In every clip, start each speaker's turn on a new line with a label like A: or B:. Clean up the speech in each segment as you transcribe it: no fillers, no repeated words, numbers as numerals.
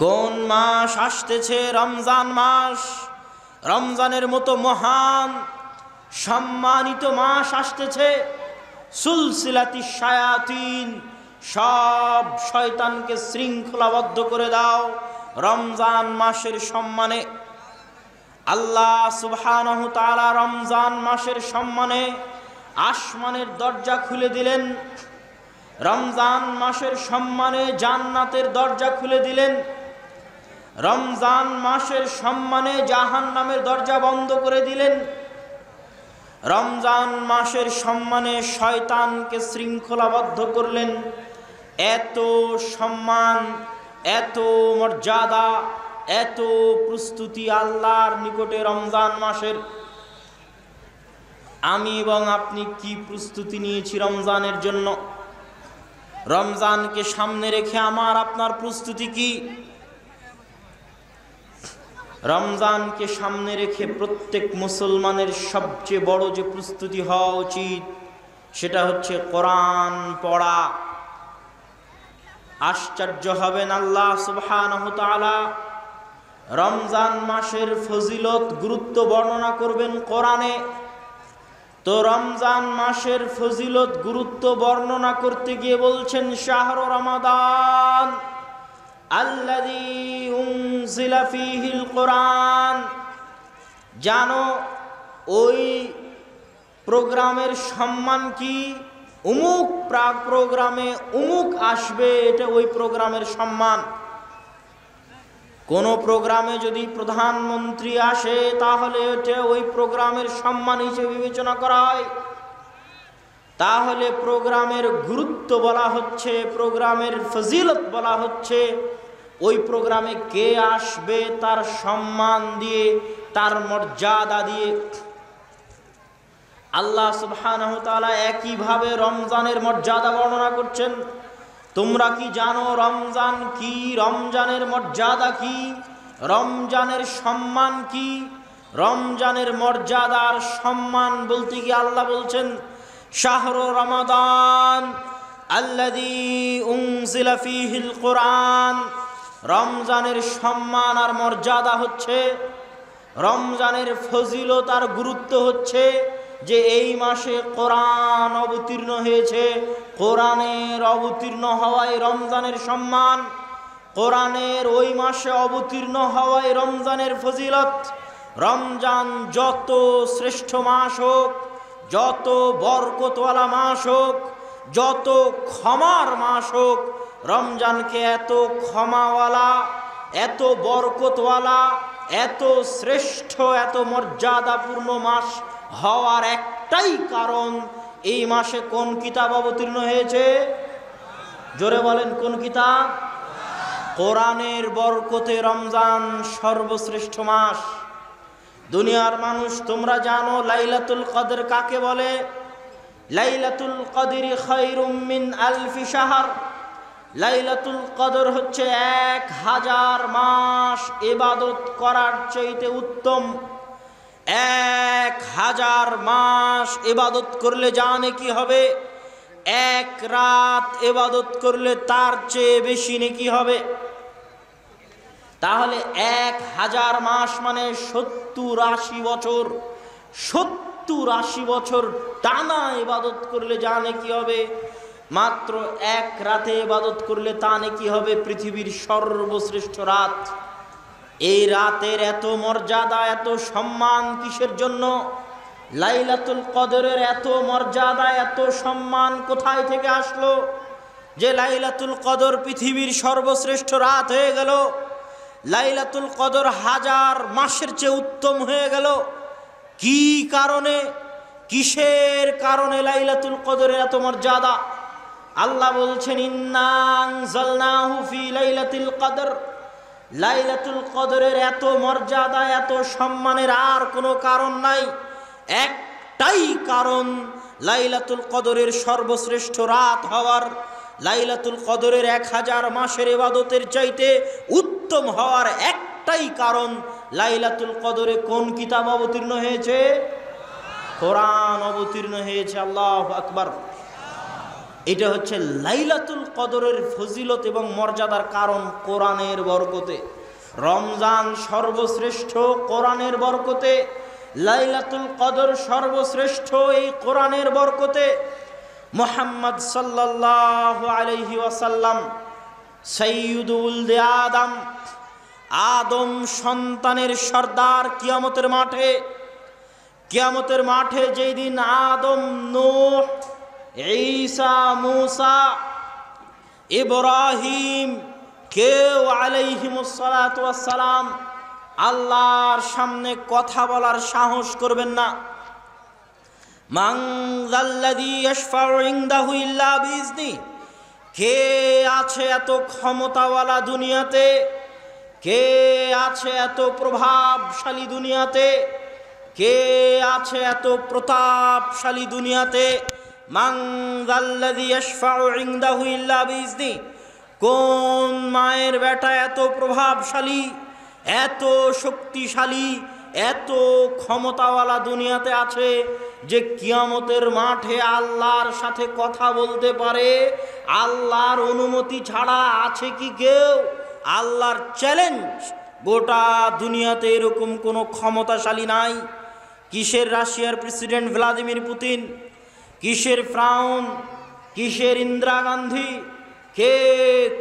A: কোন মাস আসতেছে? রমজান মাস। রমজানের মতো মহান সম্মানিত মাস আসতেছে। সুলসিলাতি শায়াতিন, সব শয়তানকে শৃঙ্খলাবদ্ধ করে দাও রমজান মাসের সম্মানে। আল্লাহ সুবহানাহু তাআলা রমজান মাসের সম্মানে আসমানের দরজা খুলে দিলেন। রমজান মাসের সম্মানে জান্নাতের দরজা খুলে দিলেন। রমজান মাসের সম্মানে জাহান্নামের দরজা বন্ধ করে দিলেন। রমজান মাসের সম্মানে শয়তানকে শৃঙ্খলাবদ্ধ করলেন। এত সম্মান, এত মর্যাদা, এত প্রস্তুতি আল্লাহর নিকটে রমজান মাসের। আমি এবং আপনি কি প্রস্তুতি নিয়েছি রমজানের জন্য? রমজানকে সামনে রেখে আমার আপনার প্রস্তুতি কি? রমজানকে সামনে রেখে প্রত্যেক মুসলমানের সবচেয়ে বড় যে প্রস্তুতি হওয়া উচিত সেটা হচ্ছে কোরআন পড়া। আশ্চর্য হবেন, আল্লাহ সুবহানাহু তাআলা রমজান মাসের ফজিলত গুরুত্ব বর্ণনা করবেন কোরআনে। তো রমজান মাসের ফজিলত গুরুত্ব বর্ণনা করতে গিয়ে বলছেন, শাহরু রমাদান আল্লাযী উনজিলা ফীহিল কোরআন। জানো ওই প্রোগ্রামের সম্মান কি? অমুক প্রোগ্রামে অমুক আসবে, এটা ওই প্রোগ্রামের সম্মান। কোন প্রোগ্রামে যদি প্রধানমন্ত্রী আসে তাহলে এটা ওই প্রোগ্রামের সম্মান হিসেবে বিবেচনা করা হয়। তাহলে প্রোগ্রামের গুরুত্ব বলা হচ্ছে, প্রোগ্রামের ফজিলত বলা হচ্ছে ওই প্রোগ্রামে কে আসবে তার সম্মান দিয়ে, তার মর্যাদা দিয়ে। আল্লাহ সুবহানাহু ওয়া তাআলা একইভাবে রমজানের মর্যাদা বর্ণনা করছেন। তোমরা কি জানো রমজান কি? রমজানের মর্যাদা কি? রমজানের সম্মান কি? রমজানের মর্যাদার সম্মান বলতে গিয়ে আল্লাহ বলছেন, শাহরু রমাদান আল্লাযী উনজিলা ফীহিল কোরআন। রমজানের সম্মান আর মর্যাদা হচ্ছে, রমজানের ফজিলত আর গুরুত্ব হচ্ছে যে এই মাসে কোরআন অবতীর্ণ হয়েছে। কোরআনের অবতীর্ণ হওয়ায় রমজানের সম্মান, কোরআনের ওই মাসে অবতীর্ণ হওয়ায় রমজানের ফজিলত। রমজান যত শ্রেষ্ঠ মাস হোক, যত বরকতওয়ালা মাস হোক, যত ক্ষমার মাস হোক, রমজানকে এত ক্ষমাওয়ালা, এত বরকতওয়ালা, এত শ্রেষ্ঠ, এত মর্যাদাপূর্ণ মাস হওয়ার একটাই কারণ, এই মাসে কোন কিতাব অবতীর্ণ হয়েছে? জোরে বলেন, কোন কিতাব? কোরআনের বরকতে রমজান সর্বশ্রেষ্ঠ মাস। দুনিয়ার মানুষ তোমরা জানো লাইলাতুল কদর কাকে বলে? লাইলাতুল কদরি খায়রুম মিন আলফি শাহর। লাইলাতুল কদর হচ্ছে 1000 মাস ইবাদত করার চাইতে উত্তম। 1000 মাস ইবাদত করলে জানে কি হবে? এক রাত ইবাদত করলে তার চেয়ে বেশি নেকি হবে। তাহলে 1000 মাস মানে 70-80 বছর। 70-80 বছর টানা ইবাদত করলে জানে কি হবে? মাত্র এক রাতে ইবাদত করলে তা নেকি হবে পৃথিবীর সর্বশ্রেষ্ঠ রাত। এই রাতের এত মর্যাদা, এত সম্মান কিসের জন্য? লাইলাতুল কদরের এত মর্যাদা, এত সম্মান কোথায় থেকে আসলো যে লাইলাতুল কদর পৃথিবীর সর্বশ্রেষ্ঠ রাত হয়ে গেল? লাইলাতুল কদর 1000 মাসের চেয়ে উত্তম হয়ে গেল। কি কারণে, কিসের কারণে লাইলাতুল কদরের এত মর্যাদা? আল্লাহ বলছেন, ইন্না আনজালনাহু ফি লাইলাতুল কদর। লাইলাতুল কদরের এত মর্যাদা, এত সম্মানের আর কোনো কারণ নাই, একটাই কারণ। লাইলাতুল কদরের সর্বশ্রেষ্ঠ রাত হওয়ার, লাইলাতুল কদরের 1000 মাসের ইবাদতের চাইতে উত্তম হওয়ার একটাই কারণ। লাইলাতুল কদরে কোন কিতাব অবতীর্ণ হয়েছে? কোরআন অবতীর্ণ হয়েছে। আল্লাহু আকবার। এটা হচ্ছে লাইলাতুল কদরের ফজিলত এবং মর্যাদার কারণ কোরআনের বরকতে। রমজান সর্বশ্রেষ্ঠ কোরআনের বরকতে, লাইলাতুল কদর সর্বশ্রেষ্ঠ এই কোরআনের বরকতে। মুহাম্মদ সাল্লাল্লাহু আলাইহি ওয়াসাল্লাম সাইয়্যিদুল আদম, আদম সন্তানের সর্দার। কিয়ামতের মাঠে যেই দিন আদম, নূহ, ঈসা, মূসা, ইব্রাহিম কেউ আলাইহিমুস সালাতু ওয়াস সালাম আল্লাহর সামনে কথা বলার সাহস করবেন না। মান যাল্লাযী ইয়াশফাউ ইনদাহু ইল্লা বিইজনি, কে আছে এত ক্ষমতাওয়ালা দুনিয়াতে, কে আছে এত প্রভাবশালী দুনিয়াতে, কে আছে এত প্রতাপশালী দুনিয়াতে। মান যাল্লাযী ইয়াশফাউ ইনদাহু ইল্লা বিইজনি, কোন মায়ের বেটা এত প্রভাবশালী, এত শক্তিশালী, এত ক্ষমতাওয়ালা দুনিয়াতে আছে যে কিয়ামতের মাঠে আল্লাহর সাথে কথা বলতে পারে? আল্লাহর অনুমতি ছাড়া আছে কি কেউ? আল্লাহর চ্যালেঞ্জ, গোটা দুনিয়াতে এরকম কোনো ক্ষমতাশালী নাই। কিসের রাশিয়ার প্রেসিডেন্ট ভ্লাদিমির পুতিন, কিসের ফ্রাউন, কিসের ইন্দিরা গান্ধী, কে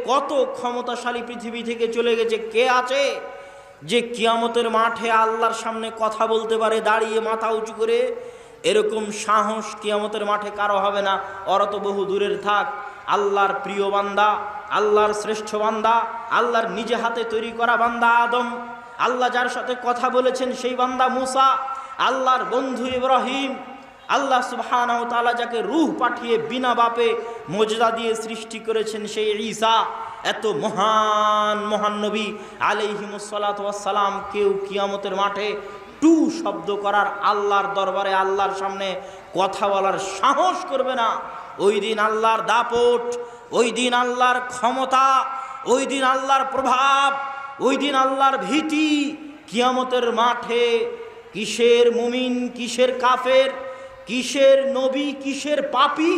A: কত ক্ষমতাশালী পৃথিবী থেকে চলে গেছে, কে আছে যে কিয়ামতের মাঠে আল্লাহর সামনে কথা বলতে পারে দাঁড়িয়ে মাথা উঁচু করে? এরকম সাহস কিয়ামতের মাঠে কারো হবে না। ওরা তো বহু দূরের থাক। আল্লাহর প্রিয় বান্দা, আল্লাহর শ্রেষ্ঠ বান্দা, আল্লাহর নিজে হাতে তৈরি করা বান্দা আদম, আল্লাহ যার সাথে কথা বলেছেন সেই বান্দা মূসা, আল্লাহর বন্ধু ইব্রাহিম, আল্লাহ সুবহানাহু ওয়া তাআলা যাকে রূহ পাঠিয়ে বিনা বাপে মুজজা দিয়ে সৃষ্টি করেছেন সেই ঈসা, এত মহান মহান নবী আলাইহিমুস সালাতু ওয়াস সালাম, কেউ কিয়ামতের মাঠে টু শব্দ করার, আল্লাহর দরবারে আল্লাহর সামনে কথা বলার সাহস করবে না। ওই দিন আল্লাহর দাপট, ওই দিন আল্লাহর ক্ষমতা, ওই দিন আল্লাহর প্রভাব, ওই দিন আল্লাহর ভীতি। কিয়ামতের মাঠে কিসের মুমিন, কিসের কাফের, কিসের নবী, কিসের পাপী,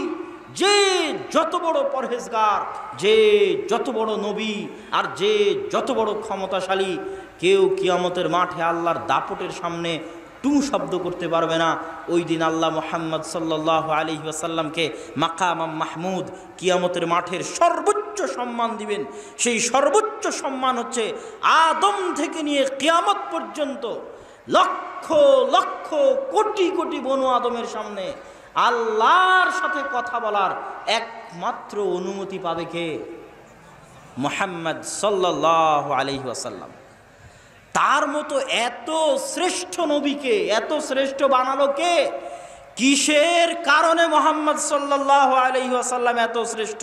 A: যে যত বড় পরহেজগার, যে যত বড় নবী, আর যে যত বড় ক্ষমতাশালী, কেউ কিয়ামতের মাঠে আল্লাহর দাপটের সামনে টু শব্দ করতে পারবে না। ওই দিন আল্লাহ মুহাম্মদ সাল্লাল্লাহু আলাইহি ওয়াসাল্লামকে মাকাম মাহমুদ, কিয়ামতের মাঠের সর্বোচ্চ সম্মান দিবেন। সেই সর্বোচ্চ সম্মান হচ্ছে আদম থেকে নিয়ে কিয়ামত পর্যন্ত লক্ষ লক্ষ কোটি কোটি বনু আদমের সামনে আল্লাহর সাথে কথা বলার একমাত্র অনুমতি পাবে কে? মুহাম্মদ সাল্লাল্লাহু আলাইহি ওয়াসাল্লাম। তার মতো এত শ্রেষ্ঠ নবীকে এত শ্রেষ্ঠ বানালো কে? কিসের কারণে মুহাম্মদ সাল্লাল্লাহু আলাইহি ওয়াসাল্লাম এত শ্রেষ্ঠ?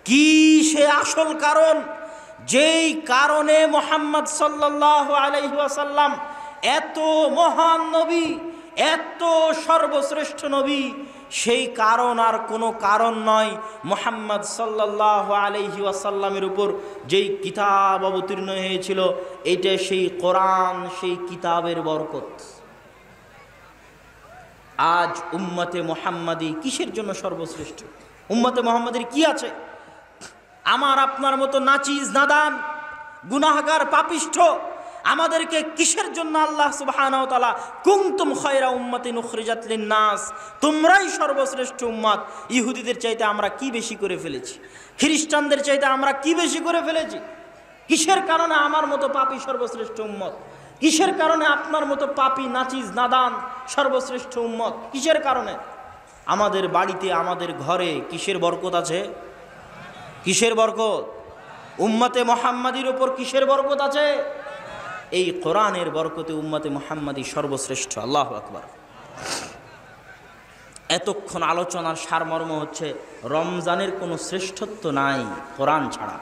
A: কি সে আসল কারণ, যেই কারণে মুহাম্মদ সাল্লাল্লাহু আলাইহি ওয়াসাল্লাম এত মহান নবী, এত সর্বশ্রেষ্ঠ নবী? সেই কারণ আর কোনো কারণ নয়, মুহাম্মদ সাল্লাল্লাহু আলাইহি ওয়াসাল্লামের উপর যেই কিতাব অবতীর্ণ হয়েছিল, এটা সেই কোরআন, সেই কিতাবের বরকত। আজ উম্মতে মুহাম্মাদি কিসের জন্য সর্বশ্রেষ্ঠ? উম্মতে মুহাম্মাদের কি আছে? আমার আপনার মতো নাচিজ, নাদান, গুনাহগার, পাপিষ্ঠ আমাদেরকে কিসের জন্য আল্লাহ সুবহানাহু ওয়া তাআলা কুনতুম খায়রা উম্মাতিন উখরিজাত লিন-নাস, তোমরাই সর্বশ্রেষ্ঠ উম্মত। ইহুদিদের চাইতে আমরা কি বেশি করে ফেলেছি? খ্রিস্টানদের চাইতে আমরা কি বেশি করে ফেলেছি? কিসের কারণে আমার মতো পাপী সর্বশ্রেষ্ঠ উম্মত? কিসের কারণে আপনার মতো পাপী, নাচিজ, নাদান সর্বশ্রেষ্ঠ উম্মত? কিসের কারণে? আমাদের বাড়িতে, আমাদের ঘরে কিসের বরকত আছে? কিসের বরকত? উম্মতে মুহাম্মাদির উপর কিসের বরকত আছে? এই কোরআনের বরকতে উম্মতে মুহাম্মাদি সর্বশ্রেষ্ঠ। আল্লাহু আকবার। এতক্ষণ আলোচনার সারমর্ম হচ্ছে রমজানের কোনো শ্রেষ্ঠত্ব নাই কোরআন ছাড়া,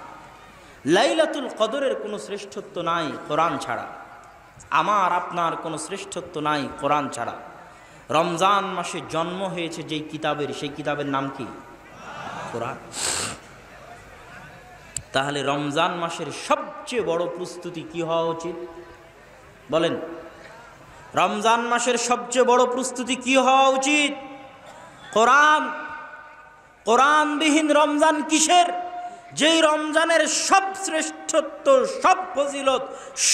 A: লাইলাতুল কদরের কোনো শ্রেষ্ঠত্ব নাই কোরআন ছাড়া, আমার আপনার কোনো শ্রেষ্ঠত্ব নাই কোরআন ছাড়া। রমজান মাসে জন্ম হয়েছে যেই কিতাবের, সেই কিতাবের নাম কি? কোরআন। তাহলে রমজান মাসের সবচেয়ে বড় প্রস্তুতি কি হওয়া উচিত বলেন? রমজান মাসের সবচেয়ে বড় প্রস্তুতি কি হওয়া উচিত? কোরআন। কোরআনবিহীন রমজান কিসের? যেই রমজানের সব শ্রেষ্ঠত্ব, সব ফজিলত,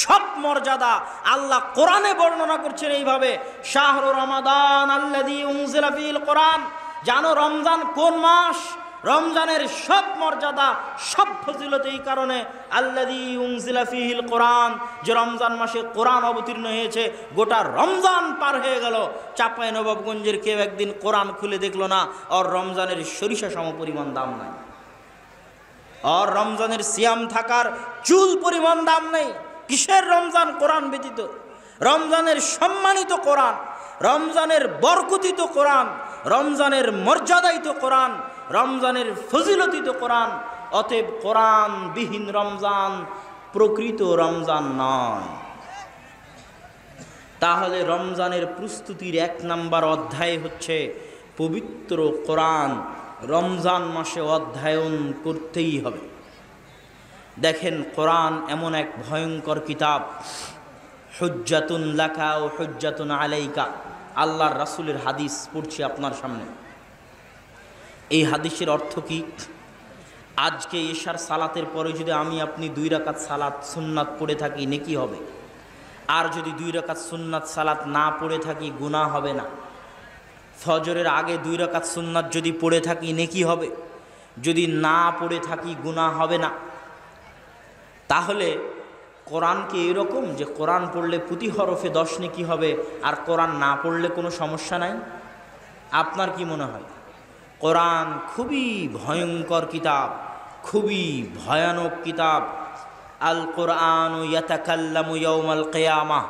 A: সব মর্যাদা আল্লাহ কোরআনে বর্ণনা করছেন এইভাবে, শাহরু রমাদান আল্লাযী উনজিলা ফীহিল কোরআন। জানো রমজান কোন মাস? রমজানের সব মর্যাদা, সব ফজিলত এই কারণে, আল্লাযী উনজিলা ফীহিল কোরআন, যে রমজান মাসে কোরআন অবতীর্ণ হয়েছে। গোটা রমজান পার হয়ে গেল, চাঁপাইনবাবগঞ্জের কেউ একদিন কোরআন খুলে দেখলো না, আর রমজানের সরিষা সম পরিমাণ দাম নাই, আর রমজানের সিয়াম থাকার চুল পরিমাণ দাম নেই। কিসের রমজান? কোরআন ব্যতীত। রমজানের সম্মানিত কোরআন, রমজানের বরকতিত কোরআন, রমজানের মর্যাদায়িত কোরআন, রমজানের ফজিলতিত কোরআন। অতএব কোরআনবিহীন রমজান প্রকৃত রমজান নয়। তাহলে রমজানের প্রস্তুতির 1 নম্বর অধ্যায় হচ্ছে পবিত্র কোরআন। রমজান মাসে অধ্যয়ন করতেই হবে। দেখেন, কোরআন এমন এক ভয়ঙ্কর কিতাব, হুজ্জাতুন লাকা ও হুজ্জাতুন আলাইকা। আল্লাহর রাসূলের হাদিস পড়ছি আপনার সামনে। এই হাদিসের অর্থ কি? আজকে এশার সালাতের পরে যদি আমি আপনি 2 রাকাত সালাত সুন্নাত পড়ে থাকি, নেকি হবে। আর যদি 2 রাকাত সুন্নাত সালাত না পড়ে থাকি, গুনাহ হবে না। ফজরের আগে 2 রাকাত সুন্নাত যদি পড়ে থাকি, নেকি হবে। যদি না পড়ে থাকি, গুনাহ হবে না। তাহলে কোরআন কি এরকম যে কোরআন পড়লে প্রতি হরফে 10 নেকি হবে, আর কোরআন না পড়লে কোনো সমস্যা নাই? আপনার কি মনে হয়? কোরআন খুবই ভয়ঙ্কর কিতাব, খুবই ভয়ানক কিতাব। আল কোরআন ইয়াতাকাল্লামু ইয়াউমাল কিয়ামাহ।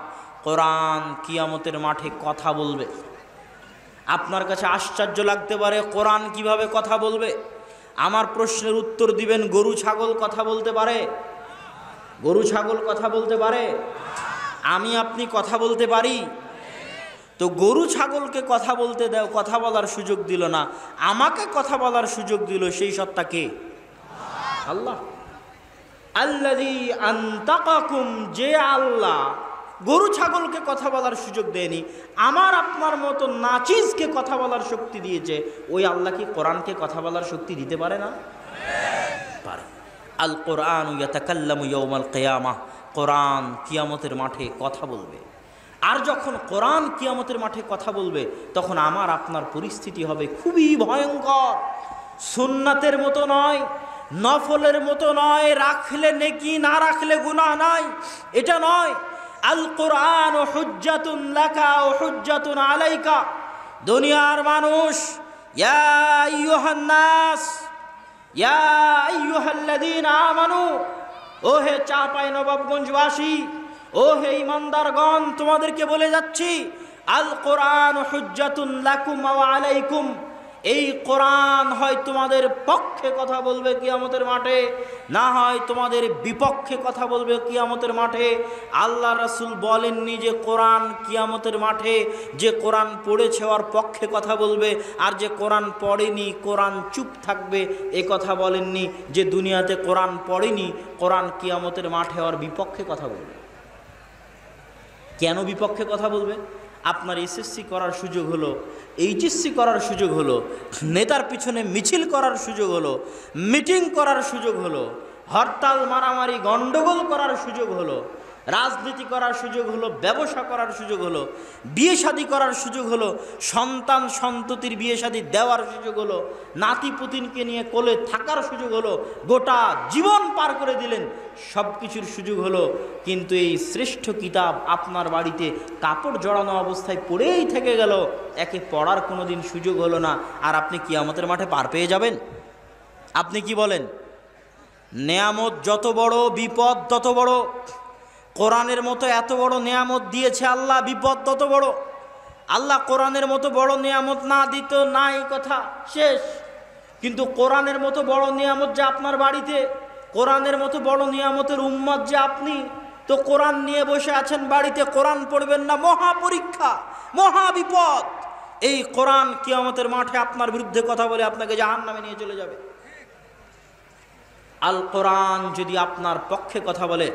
A: কোরআন কিয়ামতের মাঠে কথা বলবে। আপনার কাছে আশ্চর্য লাগতে পারে, কোরআন কিভাবে কথা বলবে? আমার প্রশ্নের উত্তর দিবেন, গরু ছাগল কথা বলতে পারে? গরু ছাগল কথা বলতে পারে? আমি আপনি কথা বলতে পারি? তো গরু ছাগলকে কথা বলতে দাও, কথা বলার সুযোগ দিল না, আমাকে কথা বলার সুযোগ দিল, সেই সত্তা কে? আল্লাহ। আল্লাযী আনতাকাকুম, যে আল্লাহ গরু ছাগলকে কথা বলার সুযোগ দেয়নি, আমার আপনার মতো নাচিজকে কথা বলার শক্তি দিয়েছে, ওই আল্লাহ কি কোরআনকে কথা বলার শক্তি দিতে পারে না? পারে। আল কোরআন ইয়াতাকাল্লামু ইয়াউমাল কিয়ামাহ। কোরআন কিয়ামতের মাঠে কথা বলবে। আর যখন কোরআন কিয়ামতের মাঠে কথা বলবে, তখন আমার আপনার পরিস্থিতি হবে খুবই ভয়ঙ্কর। সুন্নাতের মতো নয়, নফলের মতো নয়, রাখলে নেকি না রাখলে গুনাহ নাই, এটা নয়। আল কোরআন হুজ্জাতুন লাকা ও হুজ্জাতুন আলাইকা। দুনিয়ার মানুষ, ইয়া আইয়ুহান নাস, ইয়া আইয়ুহাল্লাযীনা আমানু, ও হে চাঁপাইনবাবগঞ্জবাসী, ও হে ইমানদারগণ, তোমাদেরকে বলে যাচ্ছি, আল কোরআন হুজ্জাতুন লাকুম ওয়া আলাইকুম। এই কোরআন হয় তোমাদের পক্ষে কথা বলবে কিয়ামতের মাঠে, না হয় তোমাদের বিপক্ষে কথা বলবে কিয়ামতের মাঠে। আল্লাহ রাসূল বলেননি যে কোরআন কিয়ামতের মাঠে যে কোরআন পড়েছে ওর পক্ষে কথা বলবে, আর যে কোরআন পড়েনি কোরআন চুপ থাকবে, এ কথা বলেননি। যে দুনিয়াতে কোরআন পড়েনি, কোরআন কিয়ামতের মাঠে ওর বিপক্ষে কথা বলবে। কেন বিপক্ষে কথা বলবে? আপনার এসএসসি করার সুযোগ হলো, এইচএসসি করার সুযোগ হলো, নেতার পিছনে মিছিল করার সুযোগ হলো, মিটিং করার সুযোগ হলো, হরতাল মারামারি গন্ডগোল করার সুযোগ হলো, রাজনীতি করার সুযোগ হলো, ব্যবসা করার সুযোগ হলো, বিয়ে শাদী করার সুযোগ হলো, সন্তান সন্ততির বিয়ে শাদী দেওয়ার সুযোগ হলো, নাতি পুতিনকে নিয়ে কোলে থাকার সুযোগ হলো, গোটা জীবন পার করে দিলেন, সব কিছুর সুযোগ হলো। কিন্তু এই শ্রেষ্ঠ কিতাব আপনার বাড়িতে কাপড় জড়ানো অবস্থায় পড়েই থেকে গেল, একে পড়ার কোনো দিন সুযোগ হলো না, আর আপনি কিয়ামতের মাঠে পার পেয়ে যাবেন? আপনি কি বলেন? নেয়ামত যত বড়, বিপদ তত বড়। কোরআনের মতো এত বড় নেয়ামত দিয়েছে আল্লাহ, বিপদ তত বড়। আল্লাহ কোরআনের মতো বড় নেয়ামত না দিত নাই, কথা শেষ। কিন্তু কোরআনের মতো বড় নিয়ামত যে আপনার বাড়িতে, কোরআনের মতো বড় নিয়ামতের উম্মত যে আপনি, তো কোরআন নিয়ে বসে আছেন বাড়িতে, কোরআন পড়বেন না, মহা পরীক্ষা, মহা বিপদ। এই কোরআন কিয়ামতের মাঠে আপনার বিরুদ্ধে কথা বলে আপনাকে জাহান্নামে নিয়ে চলে যাবে। আল কোরআন যদি আপনার পক্ষে কথা বলে,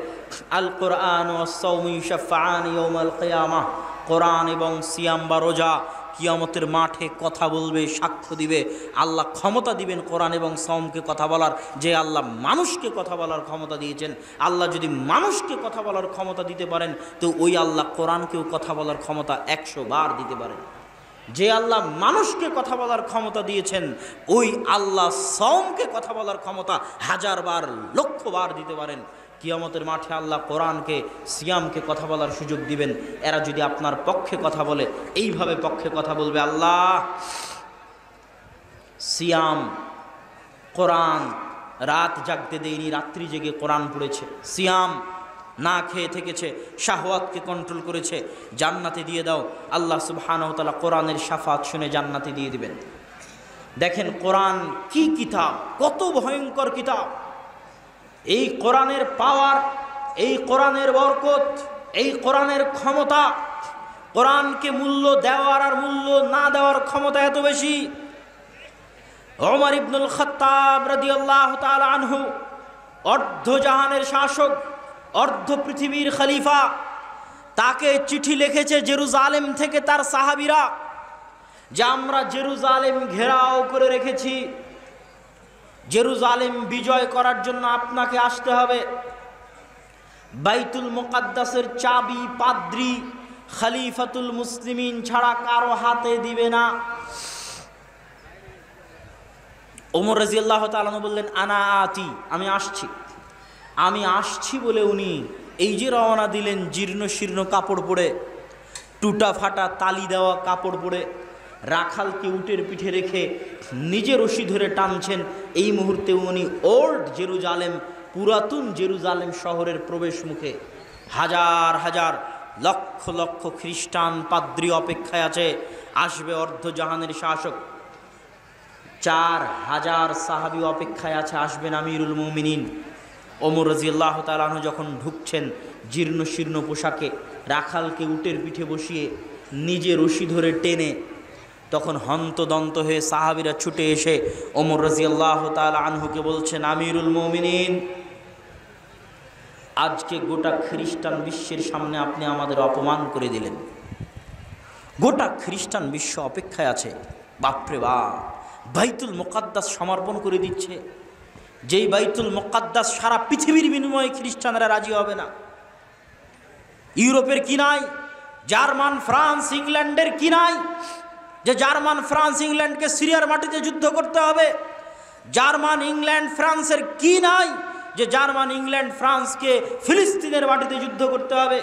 A: আল কোরআন ওয়াস-সাওমু ইউশাফাআনি ইয়াউমাল কিয়ামাহ, কোরআন এবং সিয়াম বা রোজা কিয়ামতের মাঠে কথা বলবে, সাক্ষ্য দিবে। আল্লাহ ক্ষমতা দিবেন কোরআন এবং সওমকে কথা বলার, যে আল্লাহ মানুষকে কথা বলার ক্ষমতা দিয়েছেন। আল্লাহ যদি মানুষকে কথা বলার ক্ষমতা দিতে পারেন, তো ওই আল্লাহ কোরআনকেও কথা বলার ক্ষমতা 100 বার দিতে পারেন। যে আল্লাহ মানুষকে কথা বলার ক্ষমতা দিয়েছেন, ওই আল্লাহ সওমকে কথা বলার ক্ষমতা 1000 বার, 1,00,000 বার দিতে পারেন। কিয়ামতের মাঠে আল্লাহ কোরআনকে, সিয়ামকে কথা বলার সুযোগ দিবেন। এরা যদি আপনার পক্ষে কথা বলে, এইভাবে পক্ষে কথা বলবে, আল্লাহ সিয়াম, কোরআন রাত জাগতে দেয়নি, রাত্রি জেগে কোরআন পড়েছে। সিয়াম না খেয়ে থেকেছে, শাহওয়াতকে কন্ট্রোল করেছে, জান্নাতে দিয়ে দাও। আল্লাহ সুবহানাহু ওয়া তাআলা কোরআনের শাফাত শুনে জান্নাতে দিয়ে দিবেন। দেখেন কোরআন কি কিতাব, কত ভয়ঙ্কর কিতাব। এই কোরআনের পাওয়ার, এই কোরআনের বরকত, এই কোরআনের ক্ষমতা, কোরআনকে মূল্য দেওয়ার আর মূল্য না দেওয়ার ক্ষমতা এত বেশি। ওমর ইবনুল খাত্তাব রাদিয়াল্লাহু তাআলা আনহু, অর্ধজাহানের শাসক, অর্ধ পৃথিবীর খলিফা, তাকে চিঠি লিখেছে জেরুজালেম থেকে তার সাহাবীরা, যে আমরা জেরুজালেম ঘেরাও করে রেখেছি, জেরুজালেম বিজয় করার জন্য আপনাকে আসতে হবে। বাইতুল মুকাদ্দাসের চাবি পাদ্রী খলিফাতুল মুসলিমিন ছাড়া কারো হাতে দিবে না। ওমর রাদিয়াল্লাহু তাআলা বললেন, আনা আতি, আমি আসছি। আমি আসছি বলে উনি এই যে রওনা দিলেন, জীর্ণ শীর্ণ কাপড় পরে, টুটা ফাটা তালি দেওয়া কাপড় পরে, রাখালকে উটের পিঠে রেখে নিজে রশি ধরে টানছেন। এই মুহূর্তে উনি ওল্ড জেরুজালেম, পুরাতন জেরুজালেম শহরের প্রবেশ মুখে। হাজার হাজার, লক্ষ লক্ষ খ্রিস্টান পাদ্রী অপেক্ষায় আছে, আসবে অর্ধজাহানের শাসক। 4000 সাহাবী অপেক্ষায় আছে, আসবেন আমিরুল মুমিনিন। ওমর রাদিয়াল্লাহু তাআলা আনহু যখন ঢুকছেন জীর্ণ শীর্ণ পোশাকে, রাখালকে উটের পিঠে বসিয়ে নিজে রশি ধরে টেনে, তখন হন্তদন্ত হয়ে সাহাবীরা ছুটে এসে ওমর রাদিয়াল্লাহু তাআলা আনহুকে বলছেন, আমিরুল মুমিনিন, আজকে গোটা খ্রিস্টান বিশ্বের সামনে আপনি আমাদের অপমান করে দিলেন। গোটা খ্রিস্টান বিশ্ব অপেক্ষায় আছে। বাপরে বাপ, বাইতুল মুকাদ্দাস সমর্পণ করে দিচ্ছে, যেই বাইতুল মুকাদ্দাস সারা পৃথিবীর বিনিময়ে খ্রিস্টানরা রাজি হবে না। ইউরোপের কি নাই, জার্মান ফ্রান্স ইংল্যান্ডের কি নাই, যে জার্মান ফ্রান্স ইংল্যান্ডকে সিরিয়ার মাটিতে যুদ্ধ করতে হবে? জার্মান ইংল্যান্ড ফ্রান্সের কি নাই, যে জার্মান ইংল্যান্ড ফ্রান্সকে ফিলিস্তিনের মাটিতে যুদ্ধ করতে হবে?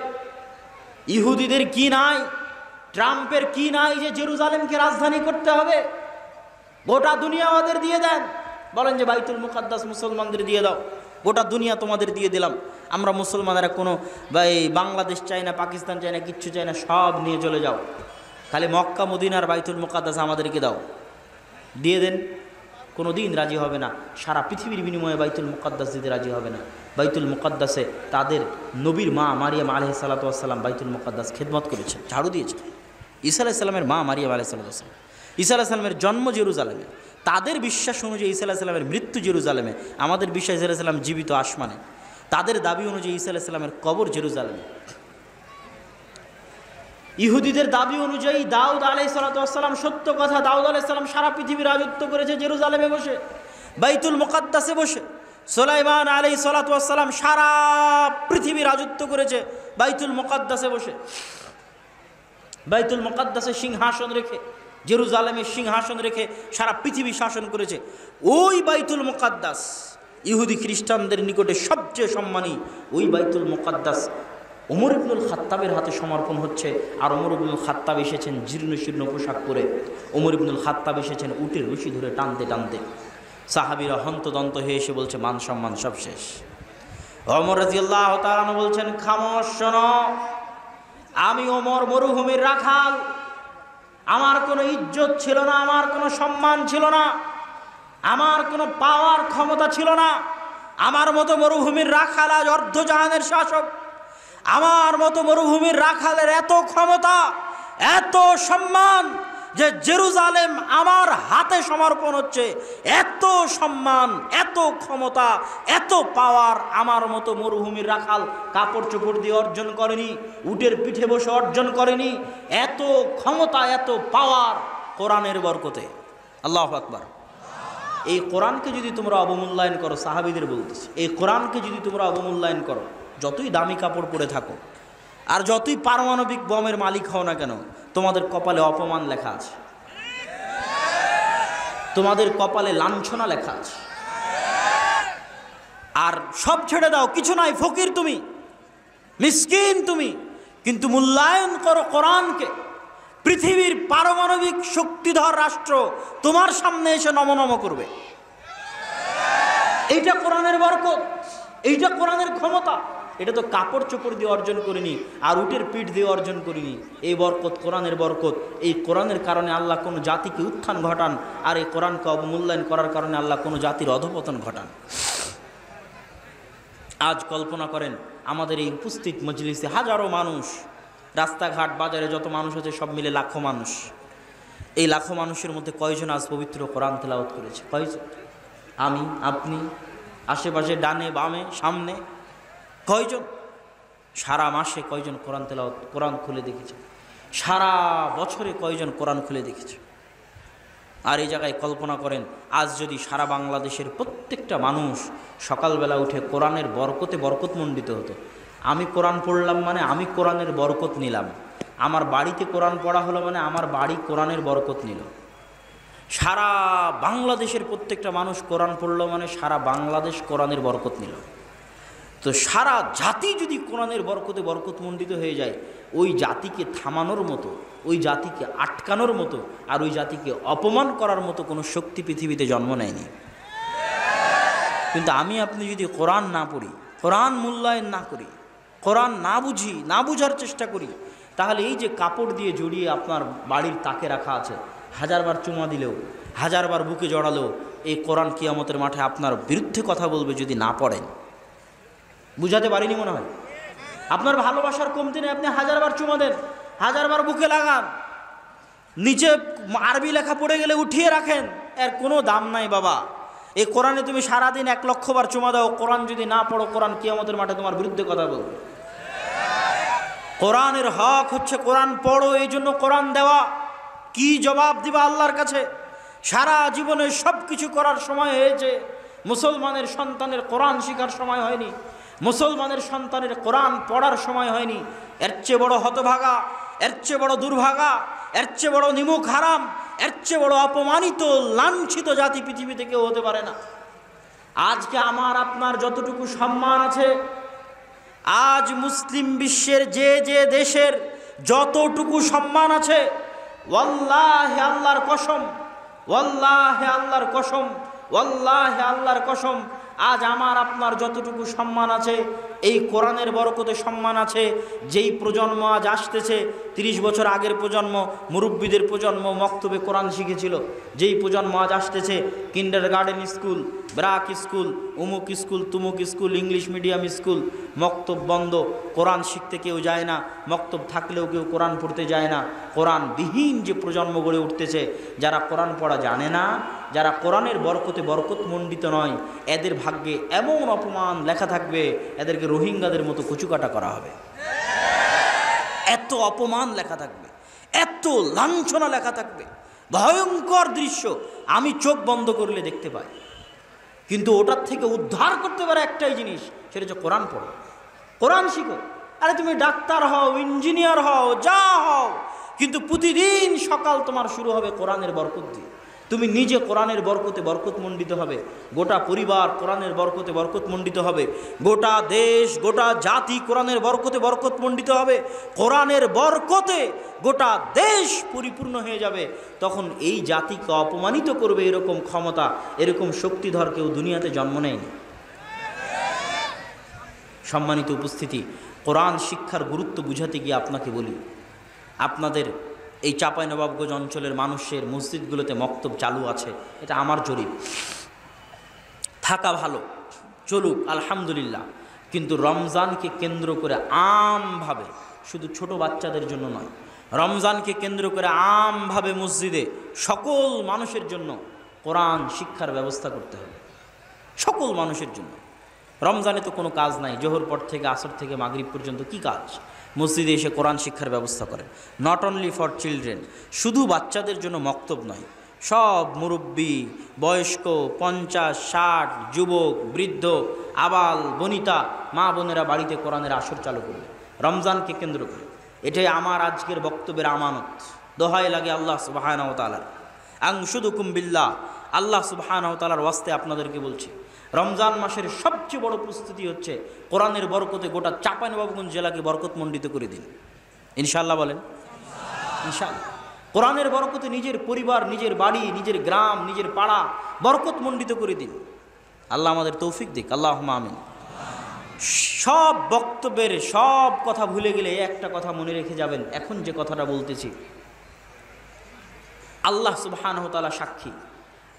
A: ইহুদিদের কি নাই, ট্রাম্পের কি নাই, যে জেরুজালেমকে রাজধানী করতে হবে? গোটা দুনিয়া আমাদের দিয়ে দেন, বলেন যে বাইতুল মুকাদ্দাস মুসলমানদের দিয়ে দাও, গোটা দুনিয়া তোমাদের দিয়ে দিলাম। আমরা মুসলমানেরা কোনো বাংলাদেশ চাই না, পাকিস্তান চাই না, কিচ্ছু চাই না, সব নিয়ে চলে যাও, খালি মক্কা মদিনার বাইতুল মুকাদ্দাস আমাদেরকে দাও। দিয়ে দেন, কোনো দিন রাজি হবে না। সারা পৃথিবীর বিনিময়ে বাইতুল মুকাদ্দাস দিতে রাজি হবে না। বাইতুল মুকাদ্দাসে তাদের নবীর মা মারিয়াম আলাইহিস সালাতু ওয়াস সালাম বাইতুল মুকাদ্দাস খেদমত করেছে, ঝাড়ু দিয়েছে। ঈসা আলাইহিস সালামের মা মারিয়াম আলাইহিস সালাতু ওয়াস সালাম, ঈসা আলাইহিস সালামের জন্ম জেরুজালেমে, তাদের বিশ্বাস অনুযায়ী ঈসা আলাইহিস সালামের মৃত্যু জেরুজালেমে, আমাদের বিশ্বাস ঈসা আলাইহিস সালাম জীবিত আসমানে। তাদের দাবি অনুযায়ী ঈসা আলাইহিস সালামের কবর জেরুজালেমে। ইহুদিদের দাবি অনুযায়ী দাউদ আলাইহিস সালাতু ওয়াস সালাম, সত্য কথা, দাউদ আলাইহিস সালাম সারা পৃথিবী রাজত্ব করেছে জেরুজালেমে বসে, বাইতুল মুকাদ্দাসে বসে। সুলাইমান আলাইহিস সালাতু ওয়াস সালাম সারা পৃথিবী রাজত্ব করেছে বাইতুল মুকাদ্দাসে বসে, বাইতুল মুকাদ্দাসে সিংহাসন রেখে, জেরুজালেমের সিংহাসন রেখে সারা পৃথিবী শাসন করেছে। ওই বাইতুল মুকাদ্দাস ইহুদি খ্রিস্টানদের নিকটে সবচেয়ে সম্মানী। ওই বাইতুল মুকাদ্দাস ওমর ইবনুল খাত্তাবের হাতে সমর্পণ হচ্ছে। আর ওমর ইবনুল খাত্তাব এসেছেন জীর্ণ শীর্ণ পোশাক পরে, ওমর ইবনুল খাত্তাব এসেছেন উটের রশি ধরে টানতে টানতে। সাহাবীরা হন্তদন্ত হয়ে এসে বলছে, মান সম্মান সব শেষ। ওমর রাদিয়াল্লাহু তাআলা বলছেন, খামোশ শোনো, আমি ওমর মরুভূমির রাখাল, আমার কোনো ইজ্জত ছিল না, আমার কোনো সম্মান ছিল না, আমার কোনো পাওয়ার ক্ষমতা ছিল না। আমার মতো মরুভূমির রাখাল আজ অর্ধজাহানের শাসক। আমার মতো মরুভূমির রাখালের এত ক্ষমতা, এত সম্মান, যে জেরুজালেম আমার হাতে সমর্পণ হচ্ছে, এত সম্মান, এত ক্ষমতা, এত পাওয়ার আমার মতো মরুভূমির রাখাল কাপড় চোপড় দিয়ে অর্জন করেনি, উটের পিঠে বসে অর্জন করেনি। এত ক্ষমতা, এত পাওয়ার কোরআনের বরকতে। আল্লাহু আকবার। এই কোরআনকে যদি তোমরা অবমূল্যায়ন করো, সাহাবীদের বলতেছি, এই কোরআনকে যদি তোমরা অবমূল্যায়ন করো, যতই দামি কাপড় পরে থাকো আর যতই পারমাণবিক বমের মালিক হও না কেন, তোমাদের কপালে অপমান লেখা আছে, তোমাদের কপালে লাঞ্ছনা লেখা আছে। আর সব ছেড়ে দাও, কিছু নাই, ফকির তুমি, মিসকিন তুমি, কিন্তু মূল্যায়ন করো কোরআনকে। পৃথিবীর পারমাণবিক শক্তিধর রাষ্ট্র তোমার সামনে এসে নমনম করবে। এইটা কোরআনের বরকত, এইটা কোরআনের ক্ষমতা। এটা তো কাপড় চোপড় দিয়ে অর্জন করিনি, আর উটের পিঠ দিয়ে অর্জন করিনি। এই বরকত কোরআনের বরকত। এই কোরআনের কারণে আল্লাহ কোনো জাতিকে উত্থান ঘটান, আর এই কোরআনকে অবমূল্যায়ন করার কারণে আল্লাহ কোনো জাতির অধঃপতন ঘটান। আজ কল্পনা করেন, আমাদের এই উপস্থিত মজলিসে হাজারো মানুষ, রাস্তাঘাট বাজারে যত মানুষ আছে সব মিলে লাখো মানুষ। এই লাখো মানুষের মধ্যে কয়জন আজ পবিত্র কোরআন তেলাওয়াত করেছে? কয়জন? আমি, আপনি, আশেপাশে, ডানে বামে, সামনে, কয়জন? সারা মাসে কয়জন কোরআন তেলাওয়াত, কোরআন খুলে দেখেছে? সারা বছরে কয়জন কোরআন খুলে দেখেছে? আর এই জায়গায় কল্পনা করেন, আজ যদি সারা বাংলাদেশের প্রত্যেকটা মানুষ সকালবেলা উঠে কোরআনের বরকতে বরকতমণ্ডিত হতো। আমি কোরআন পড়লাম মানে আমি কোরআনের বরকত নিলাম, আমার বাড়িতে কোরআন পড়া হলো মানে আমার বাড়ি কোরআনের বরকত নিল। সারা বাংলাদেশের প্রত্যেকটা মানুষ কোরআন পড়লো মানে সারা বাংলাদেশ কোরআনের বরকত নিল। তো সারা জাতি যদি কোরআনের বরকতে বরকতমণ্ডিত হয়ে যায়, ওই জাতিকে থামানোর মতো, ওই জাতিকে আটকানোর মতো, আর ওই জাতিকে অপমান করার মতো কোনো শক্তি পৃথিবীতে জন্ম নেয়নি। কিন্তু আমি আপনি যদি কোরআন না পড়ি, কোরআন মূল্যায়ন না করি, কোরআন না বুঝি, না বুঝার চেষ্টা করি, তাহলে এই যে কাপড় দিয়ে জড়িয়ে আপনার বাড়ির তাকে রাখা আছে, হাজারবার চুমা দিলেও, হাজারবার বুকে জড়ালেও, এই কোরআন কিয়ামতের মাঠে আপনার বিরুদ্ধে কথা বলবে যদি না পড়েন। বুঝাতে পারিনি মনে হয়? আপনার ভালোবাসার কমতি নেই, আপনি হাজারবার চুমা দেন, হাজারবার বুকে লাগান, নিচে আরবি লেখা পড়ে গেলে উঠিয়ে রাখেন, এর কোনো দাম নাই বাবা। এই কোরআনে তুমি সারাদিন 1,00,000 বার চুমা দাও, কোরআন যদি না পড়ো, কোরআন কিয়ামতের মাঠে তোমার বিরুদ্ধে কথা বলবে। কোরআনের হক হচ্ছে কোরআন পড়ো, এই জন্য কোরআন দেওয়া। কি জবাব দিবা আল্লাহর কাছে? সারা জীবনে সব কিছু করার সময় হয়েছে, মুসলমানের সন্তানের কোরআন শেখার সময় হয়নি, মুসলমানের সন্তানের কোরআন পড়ার সময় হয়নি। এর চেয়ে বড় হতভাগা, এর চেয়ে বড় দুর্ভাগা, এর চেয়ে বড় নিমুখ হারাম, এর চেয়ে বড় অপমানিত লাঞ্ছিত জাতি পৃথিবীতে কেউ হতে পারে না। আজকে আমার আপনার যতটুকু সম্মান আছে, আজ মুসলিম বিশ্বের যে যে দেশের যতটুকু সম্মান আছে, ওয়াল্লাহি আল্লাহর কসম, ওয়াল্লাহি আল্লাহর কসম, ওয়াল্লাহি আল্লাহর কসম, আজ আমার আপনার যতটুকু সম্মান আছে, এই কোরআনের বরকতে সম্মান আছে। যেই প্রজন্ম আজ আসতেছে, 30 বছর আগের প্রজন্ম, মুরব্বীদের প্রজন্ম মক্তবে কোরআন শিখেছিল। যেই প্রজন্ম আজ আসতেছে, কিন্ডারগার্টেন স্কুল, ব্রাক স্কুল, উমুক স্কুল, তুমুক স্কুল, ইংলিশ মিডিয়াম স্কুল, মক্তব বন্ধ, কোরআন শিখতে কেউ যায় না, মক্তব থাকলেও কেউ কোরআন পড়তে যায় না। কোরআনবিহীন যে প্রজন্ম গড়ে উঠতেছে, যারা কোরআন পড়া জানে না, যারা কোরআনের বরকতে বরকতমণ্ডিত নয়, এদের ভাগ্যে এমন অপমান লেখা থাকবে, এদেরকে রোহিঙ্গাদের মতো কচুকাটা করা হবে। এত অপমান লেখা থাকবে, এত লাঞ্ছনা লেখা থাকবে, ভয়ঙ্কর দৃশ্য আমি চোখ বন্ধ করলে দেখতে পাই। কিন্তু ওটার থেকে উদ্ধার করতে পারে একটাই জিনিস, সেটা হচ্ছে কোরআন পড়ো, কোরআন শিখো। আরে তুমি ডাক্তার হও, ইঞ্জিনিয়ার হও, যা হও, কিন্তু প্রতিদিন সকাল তোমার শুরু হবে কোরআনের বরকত দিয়ে। তুমি নিজে কোরআনের বরকতে বরকতমণ্ডিত হবে, গোটা পরিবার কোরআনের বরকতে বরকতমণ্ডিত হবে, গোটা দেশ, গোটা জাতি কোরআনের বরকতে বরকতমণ্ডিত হবে। কোরআনের বরকতে গোটা দেশ পরিপূর্ণ হয়ে যাবে। তখন এই জাতিকে অপমানিত করবে এরকম ক্ষমতা, এরকম শক্তিধর কেউ দুনিয়াতে জন্ম নেয়নি। সম্মানিত উপস্থিতি, কোরআন শিক্ষার গুরুত্ব বুঝাতে গিয়ে আপনাকে বলি, আপনাদের এই চাঁপাইনবাবগঞ্জ অঞ্চলের মানুষের মসজিদগুলোতে মক্তব চালু আছে, এটা আমার জরিপ। থাকা ভালো, চলুক, আলহামদুলিল্লাহ। কিন্তু রমজানকে কেন্দ্র করে আমভাবে, শুধু ছোট বাচ্চাদের জন্য নয়, রমজানকে কেন্দ্র করে আমভাবে মসজিদে সকল মানুষের জন্য কোরআন শিক্ষার ব্যবস্থা করতে হবে, সকল মানুষের জন্য। রমজানে তো কোনো কাজ নাই, জোহর পর থেকে আসর থেকে মাগরিব পর্যন্ত কি কাজ? মসজিদে এসে কোরআন শিক্ষার ব্যবস্থা করেন। নট অনলি ফর চিলড্রেন, শুধু বাচ্চাদের জন্য মক্তব নয়, সব মুরব্বী, বয়স্ক, 50, 60, যুবক, বৃদ্ধ, আবাল বনিতা, মা বোনেরা বাড়িতে কোরআনের আসর চালু করবে রমজানকে কেন্দ্র করে। এটাই আমার আজকের বক্তব্যের আমানত। দোহাই লাগে আল্লাহ সুবহানাহু ওয়া তাআলার, আনশুদুকুম বিল্লাহ, আল্লাহ সুবহানাহু ওয়া তাআলার ওয়াস্তে আপনাদেরকে বলছি, রমজান মাসের সবচেয়ে বড় প্রস্তুতি হচ্ছে কোরআনের বরকতে গোটা চাঁপাইনবাবগঞ্জ জেলাকে বরকতমণ্ডিত করে দিন। ইনশাআল্লাহ বলেন ইনশাআল্লাহ। কোরআনের বরকতে নিজের পরিবার, নিজের বাড়ি, নিজের গ্রাম, নিজের পাড়া বরকতমণ্ডিত করে দিন। আল্লাহ আমাদের তৌফিক দিক, আল্লাহুম্মা আমিন। সব বক্তব্যের সব কথা ভুলে গেলে একটা কথা মনে রেখে যাবেন, এখন যে কথাটা বলতেছি, আল্লাহ সুবহানাহু ওয়া তাআলা সাক্ষী,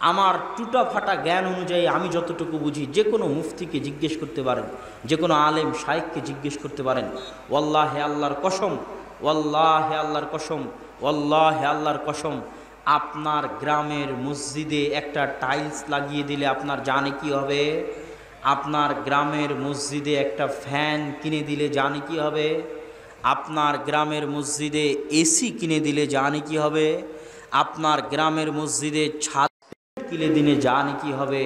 A: আমার টুটা ফাটা জ্ঞান অনুযায়ী আমি যতটুকু বুঝি, যে কোনো মুফতিকে জিজ্ঞেস করতে পারেন, যে কোনো আলেম শাইখকে জিজ্ঞেস করতে পারেন। ওয়াল্লাহি আল্লাহর কসম, ওয়াল্লাহি আল্লাহর কসম, ওয়াল্লাহি আল্লাহর কসম, আপনার গ্রামের মসজিদে একটা টাইলস লাগিয়ে দিলে আপনার জানে কি হবে? আপনার গ্রামের মসজিদে একটা ফ্যান কিনে দিলে জানে কি হবে? আপনার গ্রামের মসজিদে এসি কিনে দিলে জানে কি হবে? আপনার গ্রামের মসজিদে ছাদ কিনে দিনে জানে কি হবে?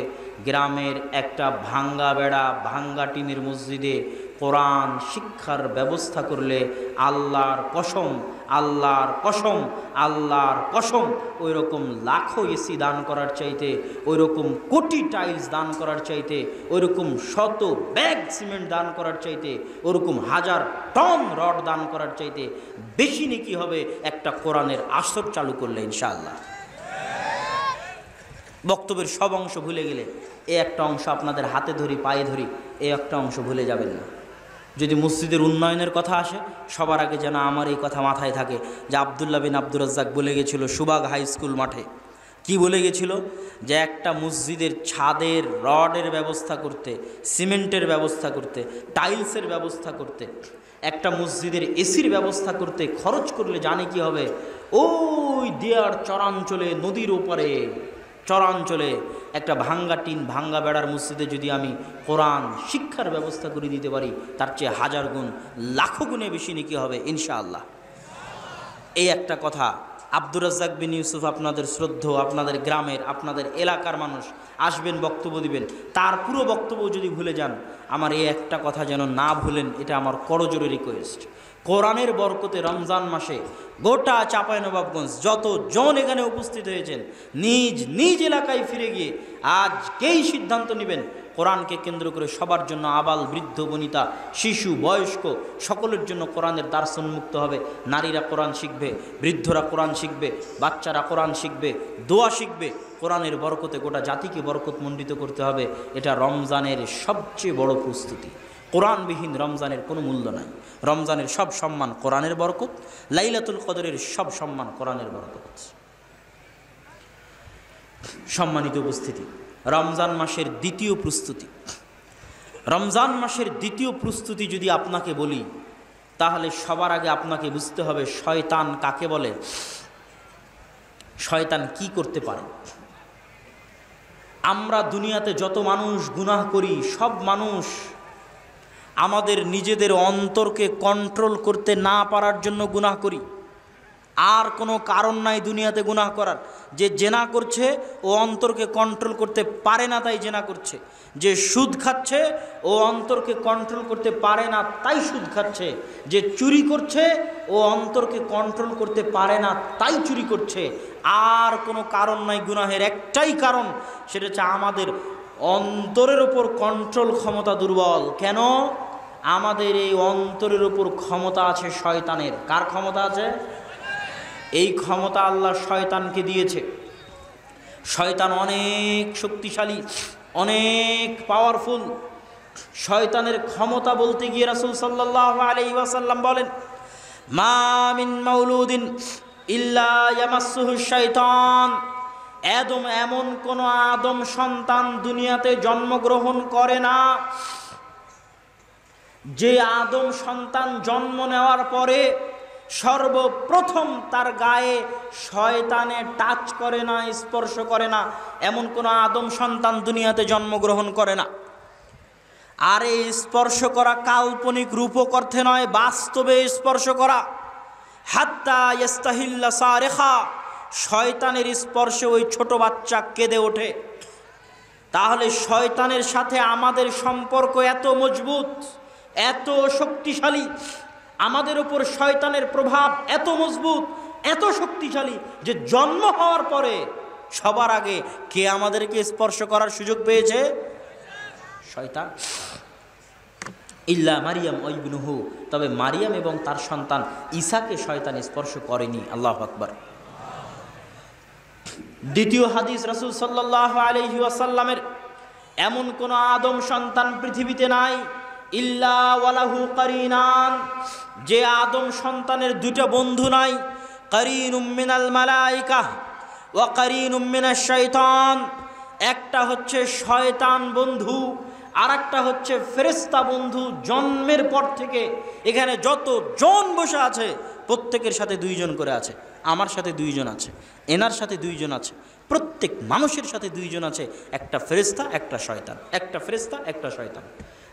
A: গ্রামের একটা ভাঙ্গা বেড়া, ভাঙ্গা টিনের মসজিদে কোরআন শিক্ষার ব্যবস্থা করলে আল্লাহর কসম, আল্লাহর কসম, আল্লাহর কসম, ওই রকম লাখো এসি দান করার চাইতে, ওই রকম কোটি টাইলস দান করার চাইতে, ওই রকম শত ব্যাগ সিমেন্ট দান করার চাইতে, ওরকম 1000 টন রড দান করার চাইতে বেশি নেকি হবে একটা কোরআনের আসর চালু করলে ইনশাআল্লাহ। বক্তব্যের সব অংশ ভুলে গেলে এই একটা অংশ আপনাদের হাতে ধরি, পায়ে ধরি, এই একটা অংশ ভুলে যাবেন না। যদি মসজিদের উন্নয়নের কথা আসে, সবার আগে যেন আমার এই কথা মাথায় থাকে যে আব্দুল্লাহ বিন আব্দুর রাজ্জাক বলে গেছিল সুবাগ হাই স্কুল মাঠে, কি বলে গেছিল? যে একটা মসজিদের ছাদের রডের ব্যবস্থা করতে, সিমেন্টের ব্যবস্থা করতে, টাইলসের ব্যবস্থা করতে, একটা মসজিদের এসির ব্যবস্থা করতে খরচ করলে জানে কি হবে? ওই দেয়ার চরাঞ্চলে, নদীর ওপারে চরাঞ্চলে একটা ভাঙ্গা টিন, ভাঙ্গা বেড়ার মসজিদে যদি আমি কোরআন শিক্ষার ব্যবস্থা করে দিতে পারি, তার চেয়ে 1000 গুণ, লাখো গুণে বেশি নাকি হবে ইনশাআল্লাহ। এই একটা কথা। আব্দুর রাজ্জাক বিন ইউসুফ আপনাদের শ্রদ্ধেয়, আপনাদের গ্রামের, আপনাদের এলাকার মানুষ, আসবেন, বক্তব্য দিবেন, তার পুরো বক্তব্য যদি ভুলে যান, আমার এই একটা কথা যেন না ভুলেন, এটা আমার করজোরে রিকোয়েস্ট। কোরআনের বরকতে রমজান মাসে গোটা চাঁপাইনবাবগঞ্জ যতজন এখানে উপস্থিত হয়েছেন, নিজ নিজ এলাকায় ফিরে গিয়ে আজকেই সিদ্ধান্ত নেবেন কোরআনকে কেন্দ্র করে সবার জন্য, আবাল বৃদ্ধ বনিতা শিশু বয়স্ক সকলের জন্য কোরআনের দার্স উন্মুক্ত হবে। নারীরা কোরআন শিখবে, বৃদ্ধরা কোরআন শিখবে, বাচ্চারা কোরআন শিখবে, দোয়া শিখবে। কোরআনের বরকতে গোটা জাতিকে বরকতমণ্ডিত করতে হবে। এটা রমজানের সবচেয়ে বড় প্রস্তুতি। কোরআনবিহীন রমজানের কোনো মূল্য নাই। রমজানের সব সম্মান কোরআনের বরকত, লাইলাতুল কদরের সব সম্মান কোরআনের বরকত। সম্মানিত উপস্থিতি, রমজান মাসের দ্বিতীয় প্রস্তুতি, রমজান মাসের দ্বিতীয় প্রস্তুতি যদি আপনাকে বলি, তাহলে সবার আগে আপনাকে বুঝতে হবে শয়তান কাকে বলে, শয়তান কি করতে পারে। আমরা দুনিয়াতে যত মানুষ গুনাহ করি, সব মানুষ আমাদের নিজেদের অন্তরকে কন্ট্রোল করতে না পারার জন্য গুনাহ করি। আর কোনো কারণ নাই দুনিয়াতে গুনাহ করার। যে জেনা করছে ও অন্তরকে কন্ট্রোল করতে পারে না, তাই জেনা করছে। যে সুদ খাচ্ছে ও অন্তরকে কন্ট্রোল করতে পারে না, তাই সুদ খাচ্ছে। যে চুরি করছে ও অন্তরকে কন্ট্রোল করতে পারে না, তাই চুরি করছে। আর কোনো কারণ নাই গুনাহের, একটাই কারণ, সেটা হচ্ছে আমাদের অন্তরের ওপর কন্ট্রোল ক্ষমতা দুর্বল। কেন? আমাদের এই অন্তরের ওপর ক্ষমতা আছে শয়তানের। কার ক্ষমতা আছে? এই ক্ষমতা আল্লাহ শয়তানকে দিয়েছে। শয়তান অনেক শক্তিশালী, অনেক পাওয়ারফুল। শয়তানের ক্ষমতা বলতে গিয়ে রাসূল সাল্লাল্লাহু আলাইহি ওয়াসাল্লাম বলেন, মা মিন মাউলুদিন ইল্লা ইয়ামাসসুহু শাইতান। এমন কোন আদম সন্তান দুনিয়াতে জন্মগ্রহণ করে না যে আদম সন্তান জন্ম নেওয়ার পরে সর্বপ্রথম তার গায়ে শয়তানে টাচ করে না, স্পর্শ করে না, এমন কোনো আদম সন্তান দুনিয়াতে জন্মগ্রহণ করে না। আর এই স্পর্শ করা কাল্পনিক রূপক অর্থে নয়, বাস্তবে স্পর্শ করা। হাত্তা ইস্তাহিল্লা সারেখা, শয়তানের স্পর্শে ওই ছোট বাচ্চা কেঁদে ওঠে। তাহলে শয়তানের সাথে আমাদের সম্পর্ক এত মজবুত, এত শক্তিশালী, আমাদের উপর শয়তানের প্রভাব এত মজবুত, এত শক্তিশালী যে জন্ম হওয়ার পরে সবার আগে কে আমাদেরকে স্পর্শ করার সুযোগ পেয়েছে? শয়তান। ইল্লা মারিয়াম ও ইবনুহু, তবে মারিয়াম এবং তার সন্তান ঈসাকে শয়তান স্পর্শ করেনি। আল্লাহু আকবার। দ্বিতীয় হাদিস, রাসূল সাল্লাল্লাহু আলাইহি ওয়াসাল্লামের, এমন কোন আদম সন্তান পৃথিবীতে নাই ইল্লা ওয়ালাহু কারিনান, যে আদম সন্তানের দুটো বন্ধু নাই। কারিনুম মিনাল মালাইকা ওয়া কারিনুম মিনাশ শাইতান, একটা হচ্ছে শয়তান বন্ধু, আর একটা হচ্ছে ফেরেশতা বন্ধু। জন্মের পর থেকে এখানে যত জন বসে আছে প্রত্যেকের সাথে দুইজন করে আছে। আমার সাথে দুইজন আছে, এনার সাথে দুইজন আছে, প্রত্যেক মানুষের সাথে দুইজন আছে, একটা ফেরেশতা একটা শয়তান, একটা ফেরেশতা একটা শয়তান।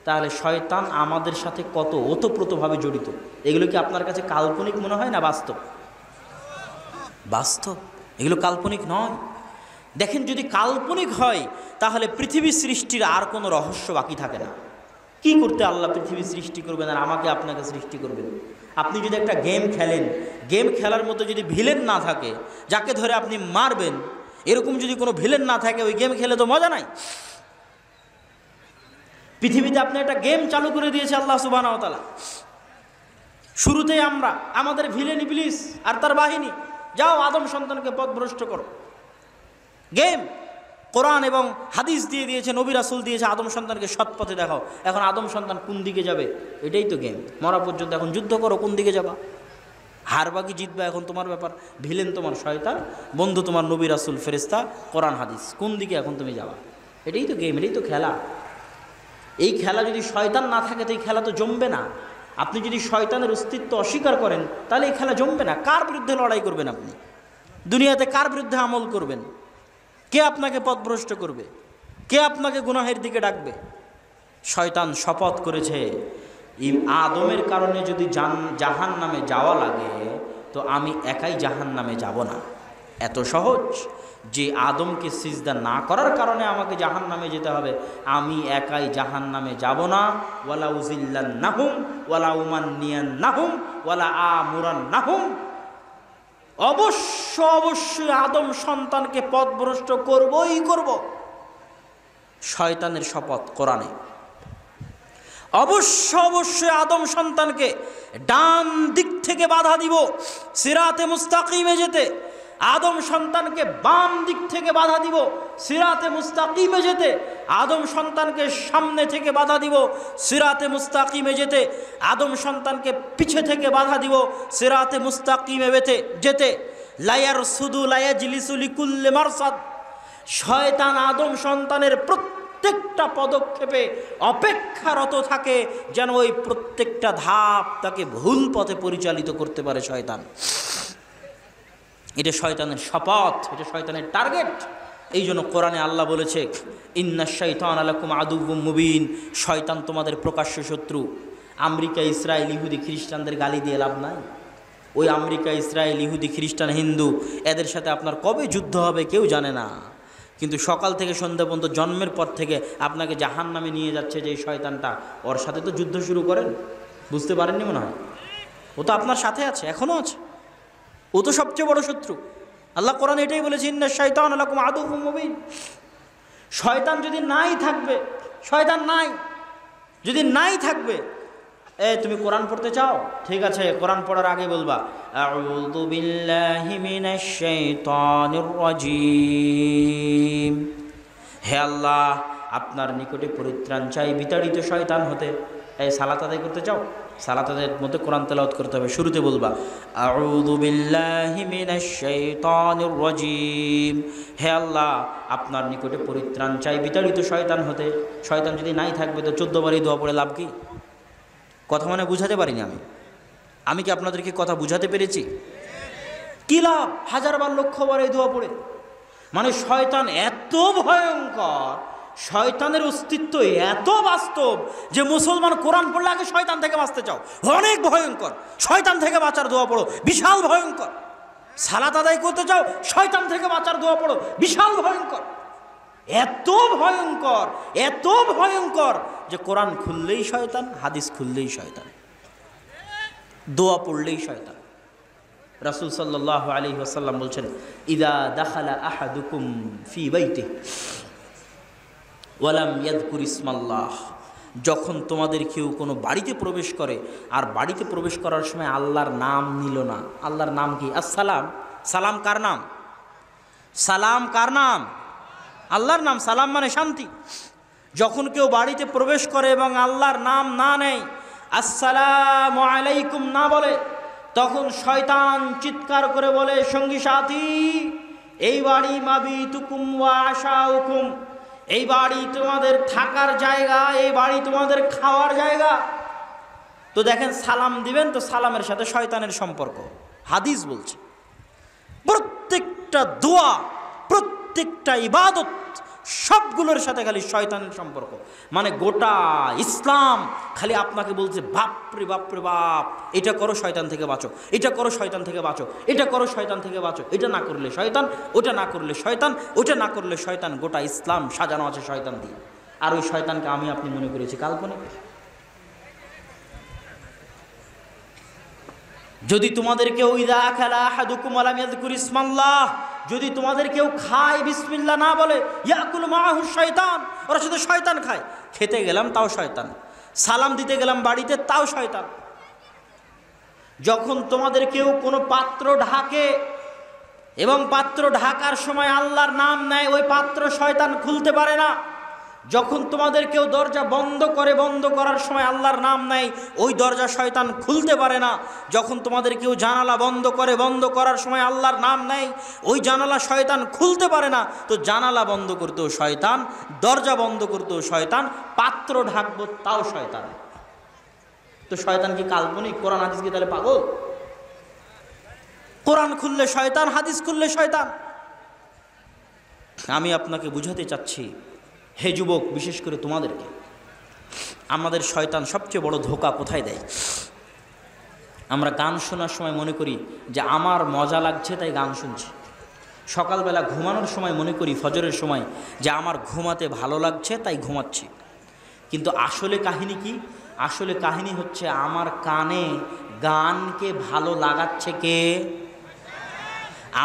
A: তাহলে শয়তান আমাদের সাথে কত ওতপ্রোতভাবে জড়িত। এগুলো কি আপনার কাছে কাল্পনিক মনে হয় না বাস্তব? বাস্তব, এগুলো কাল্পনিক নয়। দেখেন, যদি কাল্পনিক হয় তাহলে পৃথিবী সৃষ্টির আর কোনো রহস্য বাকি থাকে না। কি করতে আল্লাহ পৃথিবী সৃষ্টি করবেন আর আমাকে আপনাকে সৃষ্টি করবেন? আপনি যদি একটা গেম খেলেন, গেম খেলার মতো যদি ভিলেন না থাকে যাকে ধরে আপনি মারবেন, এরকম যদি কোনো ভিলেন না থাকে, ওই গেম খেলে তো মজা নাই। পৃথিবীতে আপনি একটা গেম চালু করে দিয়েছে আল্লাহ সুবহানাহু ওয়া তাআলা। শুরুতেই আমরা, আমাদের ভিলেন ইবলিস আর তার বাহিনী, যাও আদম সন্তানকে পথভ্রষ্ট করো। গেম কোরআন এবং হাদিস দিয়ে দিয়েছে, নবী রাসূল দিয়েছে, আদম সন্তানকে সৎ পথে দেখাও। এখন আদম সন্তান কোন দিকে যাবে এটাই তো গেম। মরা পর্যন্ত এখন যুদ্ধ করো, কোন দিকে যাবা, হারবা কি জিতবা এখন তোমার ব্যাপার। ভিলেন তোমার শয়তান, বন্ধু তোমার নবী রাসূল ফেরেশতা কোরআন হাদিস, কোন দিকে এখন তুমি যাবা। এটাই তো গেম, এটাই তো খেলা। এই খেলা যদি শয়তান না থাকে তো এই খেলা তো জমবে না। আপনি যদি শয়তানের অস্তিত্ব অস্বীকার করেন তাহলে এই খেলা জমবে না। কার বিরুদ্ধে লড়াই করবেন আপনি দুনিয়াতে? কার বিরুদ্ধে আমল করবেন? কে আপনাকে পথভ্রষ্ট করবে? কে আপনাকে গুনাহের দিকে ডাকবে? শয়তান শপথ করেছে, আদমের কারণে যদি জাহান নামে যাওয়া লাগে তো আমি একাই জাহান নামে যাব না। এত সহজ যে আদমকে সিজদা না করার কারণে আমাকে জাহান নামে যেতে হবে, আমি একাই জাহান নামে যাব না। ওয়ালা উজিল্লান্নাহুম ওয়ালা উমান্নিয়ান্নাহুম ওয়ালা আমুরান্নাহুম, অবশ্যই আদম সন্তানকে পথভ্রষ্ট করবই করব। শয়তানের শপথ কোরআনে। অবশ্যই আদম সন্তানকে ডান দিক থেকে বাধা দিব সিরাতে মুস্তাকিমে যেতে, আদম সন্তানকে বাম দিক থেকে বাধা দিব সিরাতে মুস্তাকিমে যেতে, আদম সন্তানকে সামনে থেকে বাধা দিব সিরাতে মুস্তাকিমে যেতে, আদম সন্তানকে পিছে থেকে বাধা দিব সিরাতে মুস্তাকিমে যেতে। লায়ার সুদু লায়াজলিসু লিকুল্লি মারসাদ, শয়তান আদম সন্তানের প্রত্যেকটা পদক্ষেপে অপেক্ষারত থাকে যেন ওই প্রত্যেকটা ধাপ তাকে ভুল পথে পরিচালিত করতে পারে শয়তান। এটা শয়তানের শপথ, এটা শয়তানের টার্গেট। এই জন্য কোরআনে আল্লাহ বলেছে, ইন্নাশ শাইতানা লাকুম আদুউম মুবিন, শয়তান তোমাদের প্রকাশ্য শত্রু। আমেরিকা, ইসরায়েল, ইহুদি, খ্রিস্টানদের গালি দিয়ে লাভ নাই। ওই আমেরিকা, ইসরায়েল, ইহুদি, খ্রিস্টান, হিন্দু, এদের সাথে আপনার কবে যুদ্ধ হবে কেউ জানে না। কিন্তু সকাল থেকে সন্ধ্যা পর্যন্ত জন্মের পর থেকে আপনাকে জাহান নামে নিয়ে যাচ্ছে যে শয়তানটা, ওর সাথে তো যুদ্ধ শুরু করেন। বুঝতে পারেননি মনে হয়? ও তো আপনার সাথে আছে, এখনও আছে। ও তো সবচেয়ে বড় শত্রু। আল্লাহ কোরআন এটাই বলেছে, ইন্নাশ শাইতানা লাকুম আদুউম মুবিন। শয়তান যদি নাই থাকবে, শয়তান নাই যদি নাই থাকবে, তুমি কোরআন পড়তে চাও? ঠিক আছে, কোরআন পড়ার আগে বলবা আউযু বিল্লাহি মিনাশ শাইতানির রাজিম। হে আল্লাহ, আপনার নিকটে পরিত্রাণ চাই বিতাড়িত শয়তান হতে। এই সালাত আদায় করতে চাও? সালাত আদায়ের মধ্যে কোরআন তেলাওয়াত করতে হবে। শুরুতে বলবা আউযু বিল্লাহি মিনাশ শাইতানির রাজিম। হে আল্লাহ, আপনার নিকটে পরিত্রাণ চাই বিতাড়িত শয়তান হতে। শয়তান যদি নাই থাকবে তো 14 বারই দোয়া পড়ে লাভ কি? কথা মানে বুঝাতে পারিনি আমি। আমি কি আপনাদেরকে কথা বুঝাতে পেরেছি? কি লাভ হাজারবার লক্ষবার এই দোয়া পড়ে? মানে শয়তান এত ভয়ঙ্কর, শয়তানের অস্তিত্ব এত বাস্তব যে মুসলমান কোরআন পড়লে আগে শয়তান থেকে বাঁচতে চাও, অনেক ভয়ঙ্কর। শয়তান থেকে বাঁচার দোয়া পড়ো, বিশাল ভয়ঙ্কর। সালাত আদায় করতে চাও, শয়তান থেকে বাঁচার দোয়া পড়ো, বিশাল ভয়ঙ্কর। এত ভয়ঙ্কর, এত ভয়ঙ্কর যে কোরআন খুললেই শয়তান, হাদিস খুললেই শয়তান, দোয়া পড়লেই শয়তান। রাসূল সাল্লাল্লাহু আলাইহি ওয়াসাল্লাম বলছেন, ইদা দাখালা আহাদুকুম ফি বাইতিহি ওয়ালাম ইয়াযকুর ইসমাল্লাহ, যখন তোমাদের কেউ কোনো বাড়িতে প্রবেশ করে আর বাড়িতে প্রবেশ করার সময় আল্লাহর নাম নিল না। আল্লাহর নাম কি? আসসালাম। সালাম কার নাম? সালাম কার নাম? আল্লাহর নাম। সালাম মানে শান্তি। যখন কেউ বাড়িতে প্রবেশ করে এবং আল্লাহর নাম না নেয়, আসসালামু আলাইকুম না বলে, তখন শয়তান চিৎকার করে বলে, সঙ্গী সাথী, এই বাড়ি মাবিতুকুম ওয়া আশাউকুম, এই বাড়ি তোমাদের থাকার জায়গা, এই বাড়ি তোমাদের খাওয়ার জায়গা। তো দেখেন, সালাম দিবেন তো সালামের সাথে শয়তানের সম্পর্ক। হাদিস বলছে প্রত্যেকটা দোয়া, প্রত্যেকটা ইবাদত, সবগুলোর সাথে খালি শয়তানের সম্পর্ক। মানে গোটা ইসলাম খালি আপনাকে বলছে, বাপরে বাপরে বাপ, এটা করো শয়তান থেকে বাঁচো, এটা করো শয়তান থেকে বাঁচো, এটা করো শয়তান থেকে বাঁচো, এটা না করলে শয়তান, ওটা না করলে শয়তান, ওটা না করলে শয়তান। গোটা ইসলাম সাজানো আছে শয়তান দিয়ে। আর ওই শয়তানকে আমি আপনি মনে করেছি কাল্পনিক। যদি তোমাদের কেউ ইদা আকালা আহাদুকুম ওয়া লাম ইয়াযকুর ইসমাল্লাহ, যদি তোমাদের কেউ খায় বিসমিল্লাহ না বলে, ইয়াকুল মাআহু শয়তান, ওরা শুধু শয়তান খায়। খেতে গেলাম তাও শয়তান, সালাম দিতে গেলাম বাড়িতে তাও শয়তান। যখন তোমাদের কেউ কোনো পাত্র ঢাকে এবং পাত্র ঢাকার সময় আল্লাহর নাম নেয়, ওই পাত্র শয়তান খুলতে পারে না। যখন তোমাদের কেউ দরজা বন্ধ করে, বন্ধ করার সময় আল্লাহর নাম নেয়, ওই দরজা শয়তান খুলতে পারে না। যখন তোমাদের কেউ জানালা বন্ধ করে, বন্ধ করার সময় আল্লাহর নাম নেয়, ওই জানালা শয়তান খুলতে পারে না। তো জানালা বন্ধ করতেও শয়তান, দরজা বন্ধ করতেও শয়তান, পাত্র ঢাকবো তাও শয়তান। তো শয়তান কি কাল্পনিক? কোরআন হাদিস কি তাহলে পাগল? কোরআন খুললে শয়তান, হাদিস খুললে শয়তান। আমি আপনাকে বুঝাতে চাচ্ছি, হে যুবক, বিশেষ করে তোমাদেরকে, আমাদের শয়তান সবচেয়ে বড় ধোঁকা কোথায় দেয়? আমরা গান শোনার সময় মনে করি যে আমার মজা লাগছে তাই গান শুনছি। সকালবেলা ঘুমানোর সময় মনে করি, ফজরের সময়, যে আমার ঘুমাতে ভালো লাগছে তাই ঘুমাচ্ছি। কিন্তু আসলে কাহিনী কি? আসলে কাহিনী হচ্ছে আমার কানে গানকে ভালো লাগাচ্ছে কে?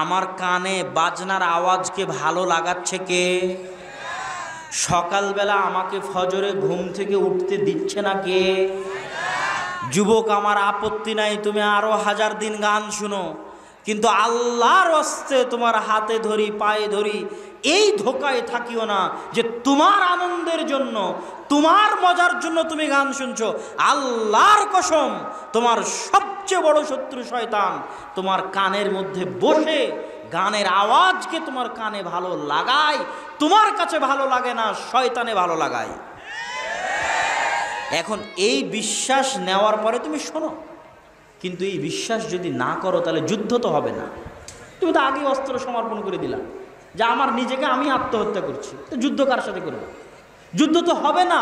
A: আমার কানে বাজনার আওয়াজকে ভালো লাগাচ্ছে কে? সকালবেলা আমাকে ফজরে ঘুম থেকে উঠতে দিচ্ছে না কে? যুবক, আমার আপত্তি নাই, তুমি আরো 1000 দিন গান শুনো, কিন্তু আল্লাহর ওয়াস্তে তোমার হাতে ধরি, পায়ে ধরি, এই ধোকায় থাকিও না যে তোমার আনন্দের জন্য, তোমার মজার জন্য তুমি গান শুনছো। আল্লাহর কসম, তোমার সবচেয়ে বড় শত্রু শয়তান তোমার কানের মধ্যে বসে গানের আওয়াজকে তোমার কানে ভালো লাগায়। তোমার কাছে ভালো লাগে না, শয়তানে ভালো লাগায়। এখন এই বিশ্বাস নেওয়ার পরে তুমি শোনো, কিন্তু এই বিশ্বাস যদি না করো তাহলে যুদ্ধ তো হবে না। তুমি তো আগেই অস্ত্র সমর্পণ করে দিলা যে আমার নিজেকে আমি আত্মহত্যা করছি, তো যুদ্ধ কার সাথে করবে? যুদ্ধ তো হবে না।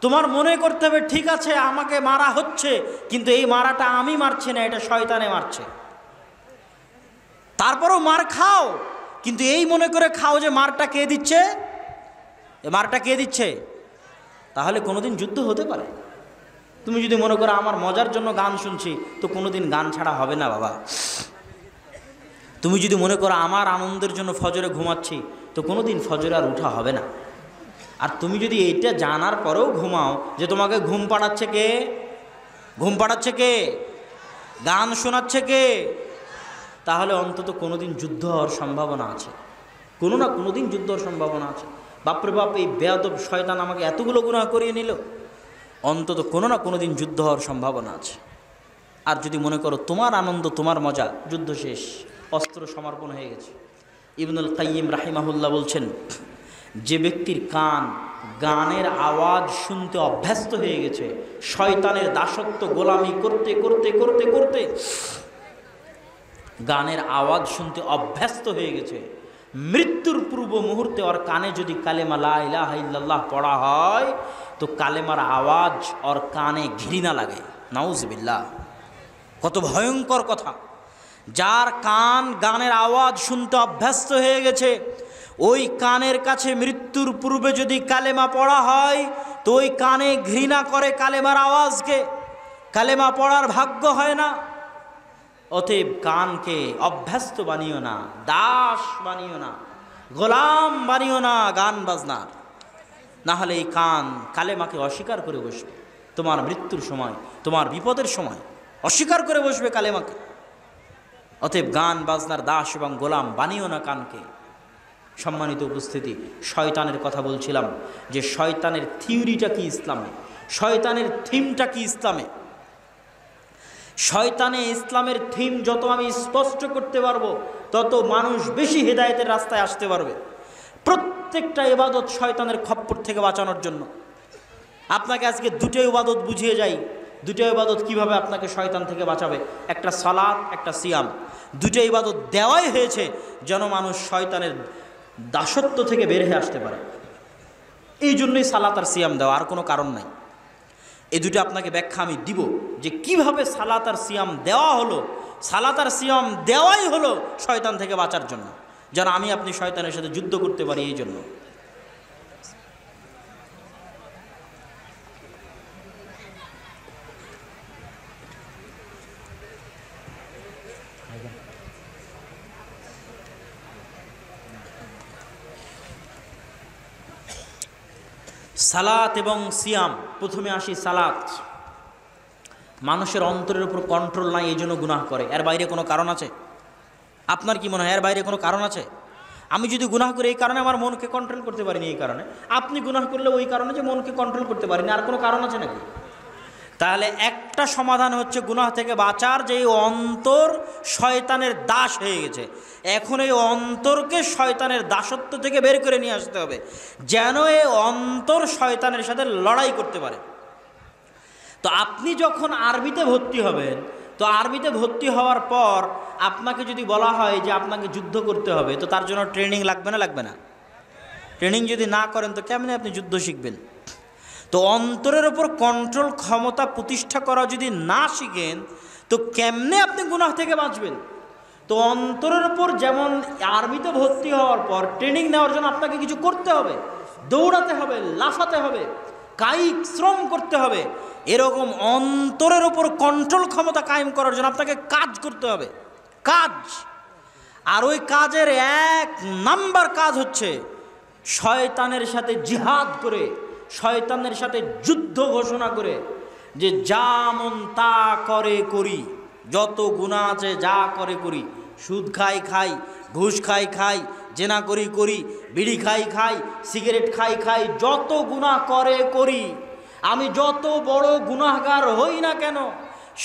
A: তোমার মনে করতে হবে, ঠিক আছে আমাকে মারা হচ্ছে, কিন্তু এই মারাটা আমি মারছি না, এটা শয়তানে মারছে। তারপরও মার খাও, কিন্তু এই মনে করে খাও যে মারটা কে দিচ্ছে, মারটা কে দিচ্ছে। তাহলে কোনোদিন যুদ্ধ হতে পারে। তুমি যদি মনে করো আমার মজার জন্য গান শুনছি, তো কোনোদিন গান ছাড়া হবে না বাবা। তুমি যদি মনে করো আমার আনন্দের জন্য ফজরে ঘুমাচ্ছি, তো কোনোদিন ফজরে আর উঠা হবে না। আর তুমি যদি এইটা জানার পরেও ঘুমাও যে তোমাকে ঘুম পাড়াচ্ছে কে? ঘুম পাড়াচ্ছে কে? গান শোনাচ্ছে কে? তাহলে অন্তত কোনোদিন যুদ্ধ হওয়ার সম্ভাবনা আছে, কোনো না কোনো দিন যুদ্ধ হওয়ার সম্ভাবনা আছে। বাপরে বাপ, এই বেয়াদব শয়তান আমাকে এতগুলো গুনাহ করিয়ে নিল, অন্তত কোনো না কোনো দিন যুদ্ধ হওয়ার সম্ভাবনা আছে। আর যদি মনে করো তোমার আনন্দ, তোমার মজা, যুদ্ধ শেষ, অস্ত্র সমর্পণ হয়ে গেছে। ইবনুল কাইয়িম রাহিমাহুল্লাহ বলছেন, যে ব্যক্তির কান গানের আওয়াজ শুনতে অভ্যস্ত হয়ে গেছে, শয়তানের দাসত্ব গোলামি করতে করতে করতে করতে গানের আওয়াজ শুনতে অভ্যস্ত হয়ে গেছে। মৃত্যুর পূর্ব মুহূর্তে ওর কানে যদি কালেমা লা ইলাহা ইল্লাল্লাহ পড়া হয় তো কালেমার আওয়াজ ওর কানে ঘৃণা লাগে। নাউজুবিল্লাহ, কত ভয়ঙ্কর কথা! যার কান গানের আওয়াজ শুনতে অভ্যস্ত হয়ে গেছে, ওই কানের কাছে মৃত্যুর পূর্বে যদি কালেমা পড়া হয় তো ওই কানে ঘৃণা করে কালেমার আওয়াজকে, কালেমা পড়ার ভাগ্য হয় না। অতএব কানকে অভ্যস্ত বানিও না, দাস বানিও না, গোলাম বানিও না গান বাজনার। না হলে এই কান কালেমাকে অস্বীকার করে বসবে তোমার মৃত্যুর সময়, তোমার বিপদের সময় অস্বীকার করে বসবে কালেমাকে। অতএব গান বাজনার দাস এবং গোলাম বানিও না কানকে। সম্মানিত উপস্থিতি, শয়তানের কথা বলছিলাম যে শয়তানের থিওরিটা কি ইসলামে, শয়তানের থিমটা কি ইসলামে। শয়তানে ইসলামের থিম যত আমি স্পষ্ট করতে পারবো তত মানুষ বেশি হেদায়েতের রাস্তায় আসতে পারবে। প্রত্যেকটা ইবাদত শয়তানের খপ্পর থেকে বাঁচানোর জন্য। আপনাকে আজকে দুটো ইবাদত বুঝিয়ে যাই, দুটো ইবাদত কিভাবে আপনাকে শয়তান থেকে বাঁচাবে। একটা সালাত, একটা সিয়াম। দুটো ইবাদত দেওয়াই হয়েছে যেন মানুষ শয়তানের দাসত্ব থেকে বের হয়ে আসতে পারে। এই জন্যই সালাত আর সিয়াম দেওয়া, আর কোনো কারণ নাই। এই দুটো আপনাকে ব্যাখ্যা আমি দিব যে কিভাবে সালাত আর সিয়াম দেওয়া হলো। সালাত আর সিয়াম দেওয়াই হলো শয়তান থেকে বাঁচার জন্য, যেন আমি আপনি শয়তানের সাথে যুদ্ধ করতে পারি। এই জন্য সালাত এবং সিয়াম। প্রথমে আসি সালাত। মানুষের অন্তরের উপর কন্ট্রোল নাই, এই জন্য গুনাহ করে। এর বাইরে কোনো কারণ আছে? আপনার কি মনে হয় এর বাইরে কোনো কারণ আছে? আমি যদি গুনাহ করি এই কারণে আমার মনকে কন্ট্রোল করতে পারিনি, এই কারণে। আপনি গুনাহ করলে ওই কারণে যে মনকে কন্ট্রোল করতে পারিনি, আর কোনো কারণ আছে নাকি? তাহলে একটা সমাধান হচ্ছে গুনাহ থেকে বাঁচার, যে এই অন্তর শয়তানের দাস হয়ে গেছে। এখন এই অন্তরকে শয়তানের দাসত্ব থেকে বের করে নিয়ে আসতে হবে, যেন এই অন্তর শয়তানের সাথে লড়াই করতে পারে। তো আপনি যখন আরবিতে ভর্তি হবেন, তো আরবিতে ভর্তি হওয়ার পর আপনাকে যদি বলা হয় যে আপনাকে যুদ্ধ করতে হবে, তো তার জন্য ট্রেনিং লাগবে না? লাগবে না? ট্রেনিং যদি না করেন তো কেমনে আপনি যুদ্ধ শিখবেন? তো অন্তরের ওপর কন্ট্রোল ক্ষমতা প্রতিষ্ঠা করা যদি না শিখেন তো কেমনে আপনি গুনাহ থেকে বাঁচবেন? তো অন্তরের ওপর যেমন আরবিতে ভর্তি হওয়ার পর ট্রেনিং নেওয়ার জন্য আপনাকে কিছু করতে হবে, দৌড়াতে হবে, লাফাতে হবে, কায়িক শ্রম করতে হবে। এরকম অন্তরের ওপর কন্ট্রোল ক্ষমতা কায়েম করার জন্য আপনাকে কাজ করতে হবে, কাজ। আর ওই কাজের এক নাম্বার কাজ হচ্ছে শয়তানের সাথে জিহাদ করে, শয়তানের সাথে যুদ্ধ ঘোষণা করে, যে যা মন তা করে করি, যত গুনাহ আছে যা করে করি, সুদ খাই খাই, ঘুষ খাই খাই, জেনা করি করি, বিড়ি খাই খাই, সিগারেট খাই খাই, যত গুনাহ করে করি, আমি যত বড় গুনাহগার হই না কেন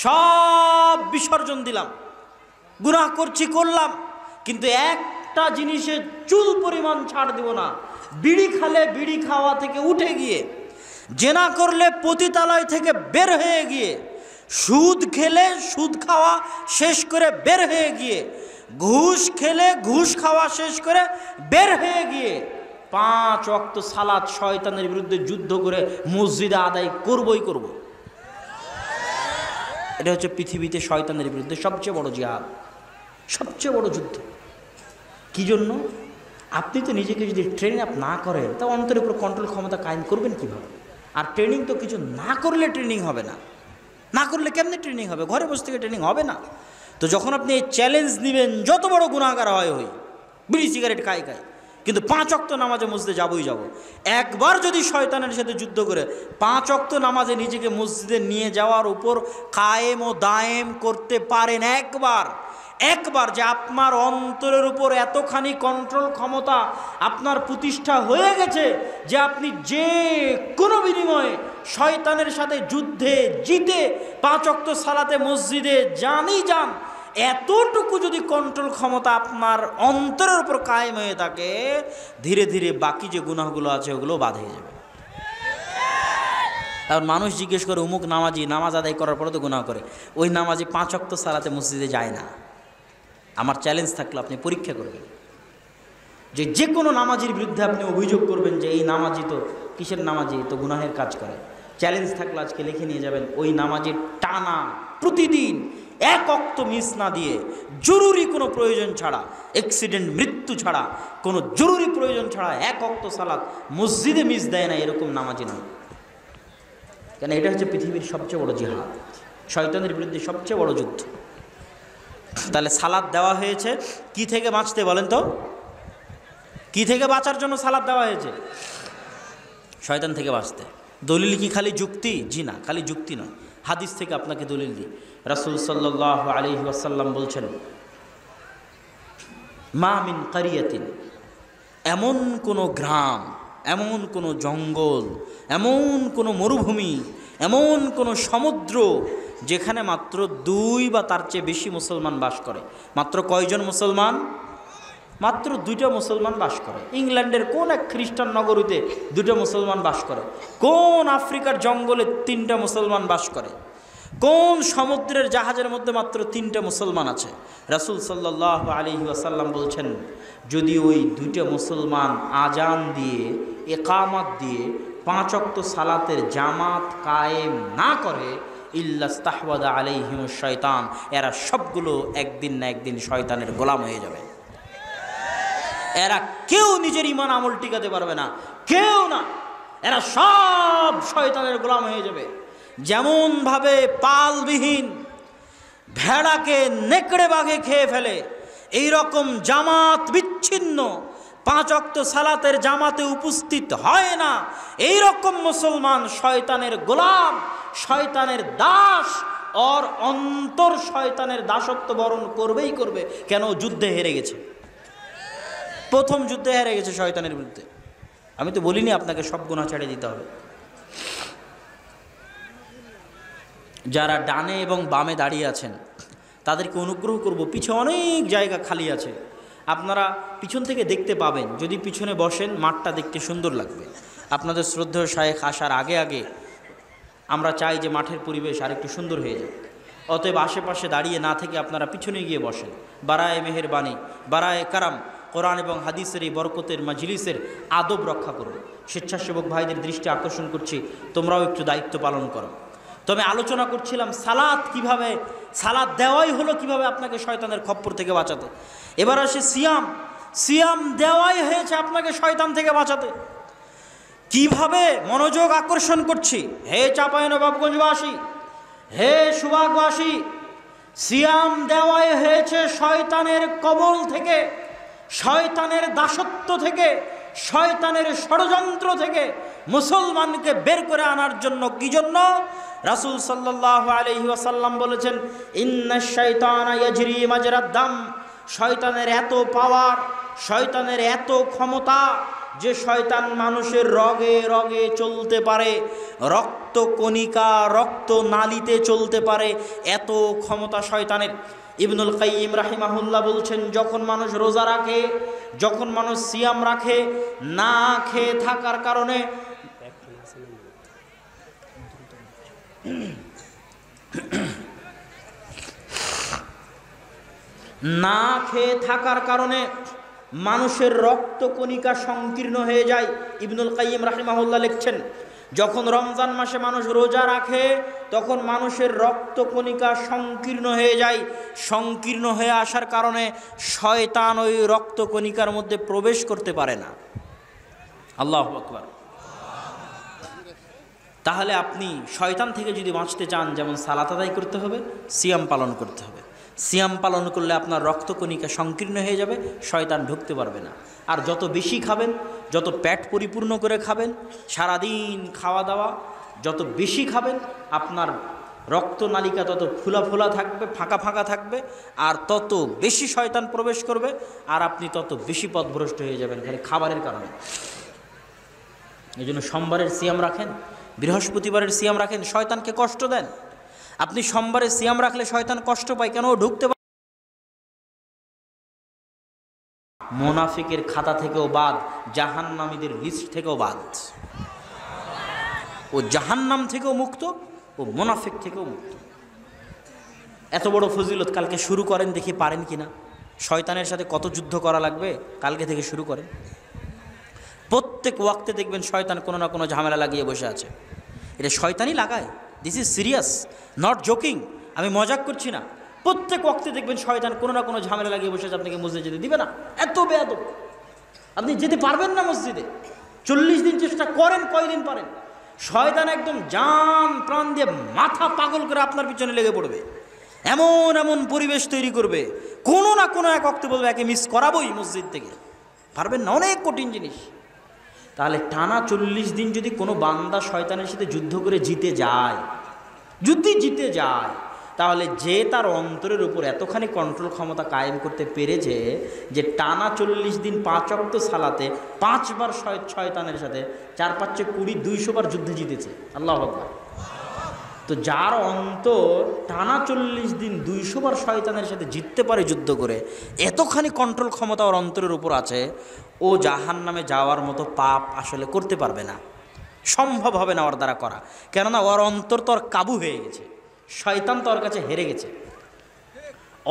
A: সব বিসর্জন দিলাম। গুনাহ করছি করলাম, কিন্তু একটা জিনিসে চুল পরিমাণ ছাড় দিব না। বিড়ি খালে বিড়ি খাওয়া থেকে উঠে গিয়ে, জেনা করলে পতিতালয় থেকে বের হয়ে গিয়ে, সুদ খেলে সুদ খাওয়া শেষ করে বের হয়ে গিয়ে, ঘুষ খেলে ঘুষ খাওয়া শেষ করে বের হয়ে গিয়ে 5 ওয়াক্ত সালাত শয়তানের বিরুদ্ধে যুদ্ধ করে মসজিদে আদায় করবই করব। এটা হচ্ছে পৃথিবীতে শয়তানের বিরুদ্ধে সবচেয়ে বড় জিহাদ, সবচেয়ে বড় যুদ্ধ। কি জন্য? আপনি তো নিজেকে যদি ট্রেনিং আপ না করেন তা অন্তরের উপর কন্ট্রোল ক্ষমতা কায়েম করবেন কিভাবে? আর ট্রেনিং তো কিছু না করলে ট্রেনিং হবে না। না করলে কেমনে ট্রেনিং হবে? ঘরে বসে থেকে ট্রেনিং হবে না। তো যখন আপনি এই চ্যালেঞ্জ নেবেন, যত বড় গুনাহগার হয় হই, বিড়ি সিগারেট খাই খাই, কিন্তু 5 ওয়াক্ত নামাজে মসজিদে যাবই যাব। একবার যদি শয়তানের সাথে যুদ্ধ করে 5 ওয়াক্ত নামাজে নিজেকে মসজিদে নিয়ে যাওয়ার উপর কায়েম ও দায়েম করতে পারেন, একবার যে আপনার অন্তরের উপর এতখানি কন্ট্রোল ক্ষমতা আপনার প্রতিষ্ঠা হয়ে গেছে যে আপনি যে কোনো বিনিময়ে শয়তানের সাথে যুদ্ধে জিতে 5 ওয়াক্ত সালাতে মসজিদে যানই যান, এতটুকু যদি কন্ট্রোল ক্ষমতা আপনার অন্তরের উপর কায়েম হয়ে থাকে, ধীরে ধীরে বাকি যে গুনাহগুলো আছে ওগুলো বাদ হয়ে যাবে। আর মানুষ জিজ্ঞেস করে অমুক নামাজি, নামাজ আদায় করার পরে তো গুনাহ করে, ওই নামাজি 5 ওয়াক্ত সালাতে মসজিদে যায় না। আমার চ্যালেঞ্জ থাকলো আপনি পরীক্ষা করবেন, যে কোনো নামাজির বিরুদ্ধে আপনি অভিযোগ করবেন যে এই নামাজি তো কিসের নামাজি, তো গুনাহের কাজ করে। চ্যালেঞ্জ থাকলো আজকে লিখে নিয়ে যাবেন, ওই নামাজির টানা প্রতিদিন 1 ওয়াক্ত মিস না দিয়ে, জরুরি কোনো প্রয়োজন ছাড়া, অ্যাক্সিডেন্ট মৃত্যু ছাড়া, কোনো জরুরি প্রয়োজন ছাড়া 1 ওয়াক্ত সালাত মসজিদে মিস দেয় না, এরকম নামাজি নয়। কেন? এটা হচ্ছে পৃথিবীর সবচেয়ে বড় জিহাদ, শয়তানের বিরুদ্ধে সবচেয়ে বড় যুদ্ধ। তাহলে সালাত দেওয়া হয়েছে কি থেকে বাঁচতে বলেন তো? কি থেকে বাঁচার জন্য সালাত দেওয়া হয়েছে? শয়তান থেকে বাঁচতে। দলিল কি খালি যুক্তি? জি না, খালি যুক্তি নয়, হাদিস থেকে আপনাকে দলিল দিই। রাসূল সাল্লাল্লাহু আলাইহি ওয়াসাল্লাম বলছেন, মা মিন কারিয়াতিন, এমন কোনো গ্রাম, এমন কোনো জঙ্গল, এমন কোনো মরুভূমি, এমন কোনো সমুদ্র যেখানে মাত্র 2 বা তার চেয়ে বেশি মুসলমান বাস করে। মাত্র কয়জন মুসলমান? মাত্র 2টা মুসলমান বাস করে। ইংল্যান্ডের কোন এক খ্রিস্টান নগরীতে 2টা মুসলমান বাস করে? কোন আফ্রিকার জঙ্গলে 3টা মুসলমান বাস করে? কোন সমুদ্রের জাহাজের মধ্যে মাত্র 3টা মুসলমান আছে? রাসূল সাল্লাল্লাহু আলাইহি ওয়াসাল্লাম বলছেন, যদি ওই 2টা মুসলমান আজান দিয়ে, ইকামত দিয়ে 5 ওয়াক্ত সালাতের জামাত কায়েম না করে, ইল্লাস্তাহওয়াদা আলাইহিমুশ শয়তান, এরা সবগুলো একদিন না একদিন শয়তানের গোলাম হয়ে যাবে। এরা কেউ নিজের ঈমান আমল টিকাতে পারবে না, কেউ না, এরা সব শয়তানের গোলাম হয়ে যাবে। যেমন ভাবে পালবিহীন ভেড়াকে নেকড়ে বাঘে খেয়ে ফেলে, এই রকম জামাত বিচ্ছিন্ন 5 ওয়াক্ত সালাতের জামাতে উপস্থিত হয় না, এই রকম মুসলমান শয়তানের গোলাম, শয়তানের দাস, ওর অন্তর শয়তানের দাসত্ব বরণ করবেই করবে। কেন? যুদ্ধে হেরে গেছে, প্রথম যুদ্ধে হেরে গেছে শয়তানের বিরুদ্ধে। আমি তো বলিনি আপনাকে সব গুনাহ ছেড়ে দিতে হবে। যারা ডানে এবং বামে দাঁড়িয়ে আছেন তাদেরকে অনুগ্রহ করব, পিছনে অনেক জায়গা খালি আছে, আপনারা পিছন থেকে দেখতে পাবেন। যদি পিছনে বসেন মাঠটা দেখতে সুন্দর লাগবে। আপনাদের শ্রদ্ধেয় শায়েখ আসার আগে আগে আমরা চাই যে মাঠের পরিবেশ আরেকটু সুন্দর হয়ে যায়। অতএব আশেপাশে দাঁড়িয়ে না থেকে আপনারা পিছনে গিয়ে বসেন। বারায়ে মেহেরবানি, বারায়ে কারাম, কোরআন এবং হাদিসের এই বরকতের মাজলিসের আদব রক্ষা করুন। স্বেচ্ছাসেবক ভাইদের দৃষ্টি আকর্ষণ করছি, তোমরাও একটু দায়িত্ব পালন করো। তবে আলোচনা করছিলাম সালাত কিভাবে, সালাত দেওয়াই হলো কিভাবে আপনাকে শয়তানের খপ্পর থেকে বাঁচাতে। এবার আসে সিয়াম। সিয়াম দেওয়াই হয়েছে আপনাকে শয়তান থেকে বাঁচাতে। কিভাবে? মনোযোগ আকর্ষণ করছি। হে চাঁপাইনবাবগঞ্জবাসী, হে সুভাগবাসী, সিয়াম দেওয়াই হয়েছে শয়তানের কবল থেকে, শয়তানের দাসত্ব থেকে, শয়তানের ষড়যন্ত্র থেকে মুসলমানকে বের করে আনার জন্য। কি জন্য? রাসূল সাল্লাল্লাহু আলাইহি ওয়াসাল্লাম বলেছেন, ইন্নাশ শাইতানা ইয়াজরি মাজরাদ দাম, শয়তানের এত পাওয়ার, শয়তানের এত ক্ষমতা যে শয়তান মানুষের রগে রগে চলতে পারে, রক্ত কণিকা, রক্ত নালীতে চলতে পারে, এত ক্ষমতা শয়তানের। ইবনুল কাইয়িম রাহিমাহুল্লাহ বলছেন, যখন মানুষ রোজা রাখে, যখন মানুষ সিয়াম রাখে, না খেয়ে থাকার কারণে না খেয়ে থাকার কারণে মানুষের রক্ত কণিকা সংকীর্ণ হয়ে যায়। ইবনুল কাইয়িম রাহিমাহুল্লাহ লিখছেন, যখন রমজান মাসে মানুষ রোজা রাখে তখন মানুষের রক্ত কণিকা সংকীর্ণ হয়ে যায়। সংকীর্ণ হয়ে আসার কারণে শয়তান ওই রক্ত কণিকার মধ্যে প্রবেশ করতে পারে না। আল্লাহু আকবার। তাহলে আপনি শয়তান থেকে যদি বাঁচতে চান, যেমন সালাত আদায় করতে হবে, সিয়াম পালন করতে হবে। সিয়াম পালন করলে আপনার রক্তকণিকা সংকীর্ণ হয়ে যাবে, শয়তান ঢুকতে পারবে না। আর যত বেশি খাবেন, যত পেট পরিপূর্ণ করে খাবেন, সারাদিন খাওয়া দাওয়া যত বেশি খাবেন, আপনার রক্তনালিকা তত ফুলা ফুলা থাকবে, ফাঁকা ফাঁকা থাকবে, আর তত বেশি শয়তান প্রবেশ করবে, আর আপনি তত বেশি পথভ্রষ্ট হয়ে যাবেন খালি খাবারের কারণে। এই জন্য সোমবারের সিয়াম রাখেন, বৃহস্পতিবারের সিয়াম রাখেন, শয়তানকে কষ্ট দেন। আপনি সোমবারে সিয়াম রাখলে শয়তান কষ্ট পায়, কেন? ঢুকতে পারে। মুনাফিকের খাতা থেকেও বাদ, জাহান্নামীদের লিস্ট থেকেও বাদ। ও জাহান্নাম থেকেও মুক্ত, ও মুনাফিক থেকেও মুক্ত। এত বড় ফজিলত কালকে শুরু করেন, দেখি পারেন কিনা। শয়তানের সাথে কত যুদ্ধ করা লাগবে কালকে থেকে শুরু করেন। প্রত্যেক ওয়াক্তে দেখবেন শয়তান কোনো না কোনো ঝামেলা লাগিয়ে বসে আছে। এটা শয়তানই লাগায়, this is serious, not joking, আমি মজাক করছি না। প্রত্যেক ওয়াক্তে দেখবেন শয়তান কোনো না কোনো ঝামেলা লাগিয়ে বসে আছে, আপনাকে মসজিদে যেতে দিবে না। এত বেয়াদব, আপনি যেতে পারবেন না মসজিদে। 40 দিন চেষ্টা করেন, কয়দিন পারেন। শয়তান একদম জান প্রাণ দিয়ে মাথা পাগল করে আপনার পিছনে লেগে পড়বে, এমন এমন পরিবেশ তৈরি করবে, কোনো না কোনো এক ওয়াক্তে বলবে একে মিস করাবোই মসজিদ থেকে। পারবেন না, অনেক কঠিন জিনিস। তাহলে টানা 40 দিন যদি কোনো বান্দা শয়তানের সাথে যুদ্ধ করে জিতে যায়, যদি জিতে যায়, তাহলে যে তার অন্তরের উপর এতখানি কন্ট্রোল ক্ষমতা কায়েম করতে পেরেছে যে টানা 40 দিন 5 ওয়াক্ত সালাতে 5 বার শয়তানের সাথে 4 5 20 200 বার যুদ্ধে জিতেছে। আল্লাহু আকবার। তো যার অন্তর টানা 40 দিন 200 বার শয়তানের সাথে জিততে পারে যুদ্ধ করে, এতখানি কন্ট্রোল ক্ষমতা ওর অন্তরের উপর আছে, ও জাহান্নামে যাওয়ার মতো পাপ আসলে করতে পারবে না, সম্ভব হবে না ওর দ্বারা করা। কেননা ওর অন্তর তো ওর কাবু হয়ে গেছে, শয়তান তো ওর কাছে হেরে গেছে,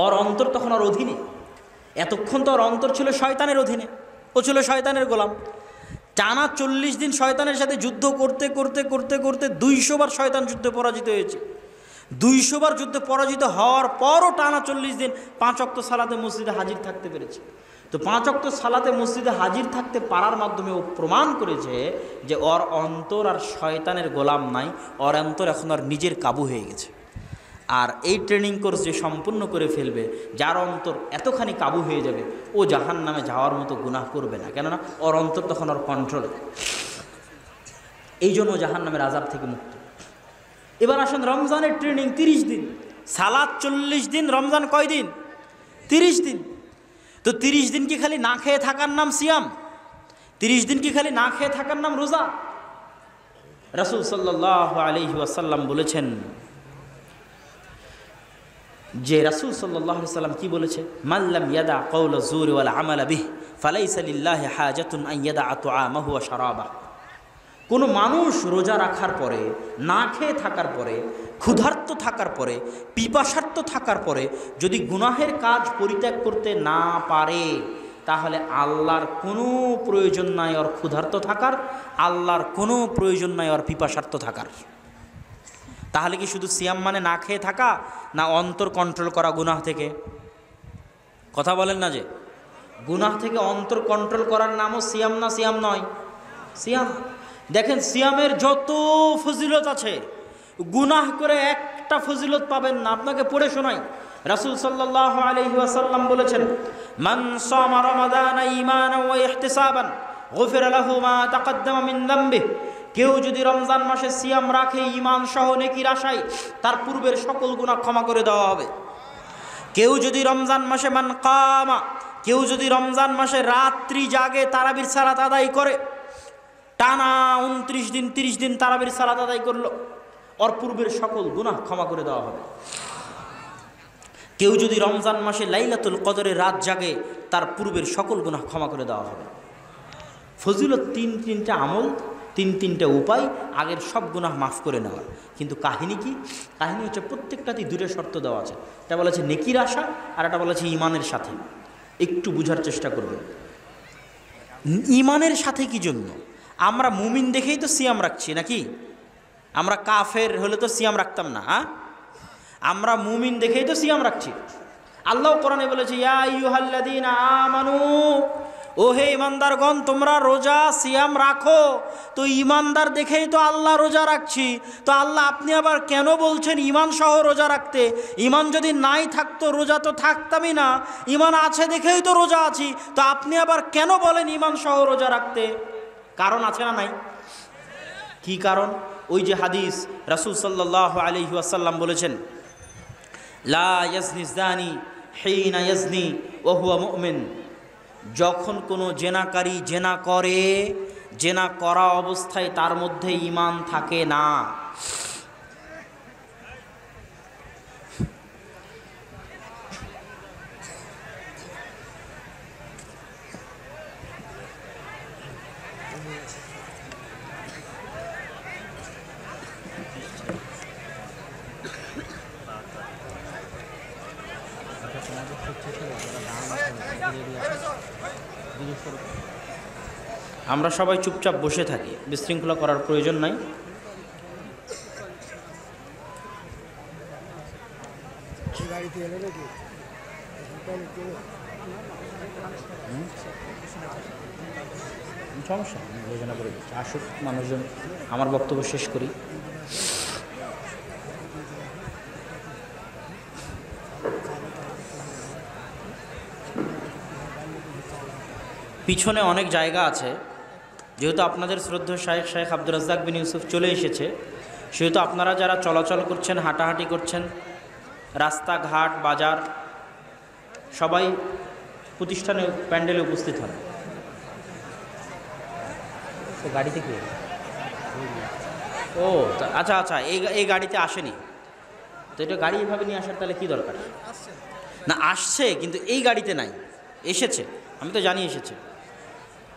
A: ওর অন্তর তখন ওর অধীনে। এতক্ষণ তো ওর অন্তর ছিল শয়তানের অধীনে, ও ছিল শয়তানের গোলাম। টানা 40 দিন শয়তানের সাথে যুদ্ধ করতে করতে করতে করতে 200 বার শয়তান যুদ্ধে পরাজিত হয়েছে। 200 বার যুদ্ধে পরাজিত হওয়ার পরও টানা 40 দিন 5 ওয়াক্ত সালাতে মসজিদে হাজির থাকতে পেরেছে। তো 5 ওয়াক্ত সালাতে মসজিদে হাজির থাকতে পারার মাধ্যমে ও প্রমাণ করেছে যে ওর অন্তর আর শয়তানের গোলাম নাই, ওর অন্তর এখন আর নিজের কাবু হয়ে গেছে। আর এই ট্রেনিং কোর্স যে সম্পূর্ণ করে ফেলবে, যার অন্তর এতখানি কাবু হয়ে যাবে, ও জাহান্নামে যাওয়ার মতো গুনাহ করবে না, কেননা ওর অন্তর তখন ওর কন্ট্রোলে। এই জন্য জাহান্নামের আযাব থেকে মুক্ত। এবার আসেন রমজানের ট্রেনিং 30 দিন, সালাত 40 দিন, রমজান কয় দিন? 30 দিন। তো 30 দিন কি খালি না খেয়ে থাকার নাম সিয়াম? 30 দিন কি খালি না খেয়ে থাকার নাম রোজা? রাসূল সাল্লাল্লাহু আলাইহি ওয়াসাল্লাম বলেছেন যে, রাসূল সাল্লাল্লাহু আলাইহি ওয়াসাল্লাম কি বলেছে? মাল্লাম ইয়াদা কাওলা যুরি ওয়াল আমালা বিহি ফালাইসা লিল্লাহি হাজাতুন আন ইয়াদা তুআমাহু ওয়া শারাবাহু। কোনো মানুষ রোজা রাখার পরে, না খেয়ে থাকার পরে, ক্ষুধার্ত থাকার পরে, পিপাসার্ত থাকার পরে যদি গুনাহের কাজ পরিত্যাগ করতে না পারে, তাহলে আল্লাহর কোনো প্রয়োজন নাই ওর ক্ষুধার্ত থাকার, আল্লাহর কোনো প্রয়োজন নাই ওর পিপাসার্ত থাকার। তাহলে কি শুধু সিয়াম মানে না খেয়ে থাকা, না অন্তর কন্ট্রোল করা গুনাহ থেকে? কথা বলেন না যে গুনাহ থেকে অন্তর কন্ট্রোল করার নামও সিয়াম না? সিয়াম নয়, সিয়াম। দেখেন সিয়ামের যত ফজিলত আছে, গুনাহ করে একটা ফজিলত পাবেন না। আপনাকে পড়ে শোনাই, রাসূল সাল্লাল্লাহু আলাইহি ওয়াসাল্লাম বলেছেন, মান সামা রমাদানা ঈমানান ওয়া ইহতিসাবান গুফিরা লাহু মা তাকদ্দামা মিন যামবিহি। কেউ যদি রমজান মাসে সিয়াম রাখে ঈমান সহ নেকির আশায়, তার পূর্বের সকল গুনাহ ক্ষমা করে দেওয়া হবে। কেউ যদি রমজান মাসে মান কামা, কেউ যদি রমজান মাসে রাত্রি জাগে, তারাবির সালাত আদায় করে, টানা 29 দিন 30 দিন তারাবির সালাত আদায় করলো, ওর পূর্বের সকল গুনাহ ক্ষমা করে দেওয়া হবে। কেউ যদি রমজান মাসে লাইলাতুল কদরে রাত জাগে, তার পূর্বের সকল গুনাহ ক্ষমা করে দেওয়া হবে। ফজিলত 3-3টা আমল, 3-3টা উপায় আগের সব গুনাহ মাফ করে নেওয়ার। কিন্তু কাহিনী কি? কাহিনী হচ্ছে প্রত্যেকটাতেই 2টা শর্ত দেওয়া আছে। এটা বলেছে নেকির আশা, আর এটা বলেছে ঈমানের সাথে। একটু বুঝার চেষ্টা করবেন। ঈমানের সাথে কি জন্য? আমরা মুমিন দেখেই তো সিয়াম রাখছি নাকি? আমরা কাফের হলে তো সিয়াম রাখতাম না। আমরা মুমিন দেখেই তো সিয়াম রাখছি। আল্লাহ কোরআনে বলেছে, ইয়া আইয়ুহাল্লাযীনা আমানু, ও হে ইমানদারগণ, তোমরা রোজা সিয়াম রাখো। তো ইমানদার দেখেই তো আল্লাহ রোজা রাখছি। তো আল্লাহ আপনি আবার কেন বলছেন ঈমান সহ রোজা রাখতে? ঈমান যদি নাই থাকতো রোজা তো থাকতামই না। ঈমান আছে দেখেই তো রোজা আছি। তো আপনি আবার কেন বলেন ঈমান সহ রোজা রাখতে? কারণ আছে না নাই? কি কারণ? ওই যে হাদিস, রাসূল সাল্লাল্লাহু আলাইহি ওয়াসাল্লাম বলেছেন, লা ইয়াজনি যানি হিনা ইয়াজনি ওয়া হুয়া মুমিন। যখন কোনো জেনাকারী জেনা করে, জেনা করা অবস্থায় তার মধ্যে ঈমান থাকে না। আমরা সবাই চুপচাপ বসে থাকি, বিশৃঙ্খলা করার প্রয়োজন নাই। সমস্যা বিবেচনা করে দিচ্ছি, আসুক মানুষজন, আমার বক্তব্য শেষ করি। পিছনে অনেক জায়গা আছে, যেহেতু আপনাদের শ্রদ্ধেয় শেখ আব্দুর রাজ্জাক বিন ইউসুফ চলে এসেছে, সেহেতু আপনারা যারা চলাচল করছেন, হাঁটাহাঁটি করছেন, রাস্তাঘাট বাজার, সবাই প্রতিষ্ঠানে প্যান্ডেলে উপস্থিত হন। তো গাড়িতে কি? ও আচ্ছা আচ্ছা, এই গাড়িতে আসেনি তো, এটা গাড়ি এভাবে নিয়ে আসার তাহলে কি দরকার? না আসছে, কিন্তু এই গাড়িতে নাই, এসেছে, আমি তো জানি এসেছে।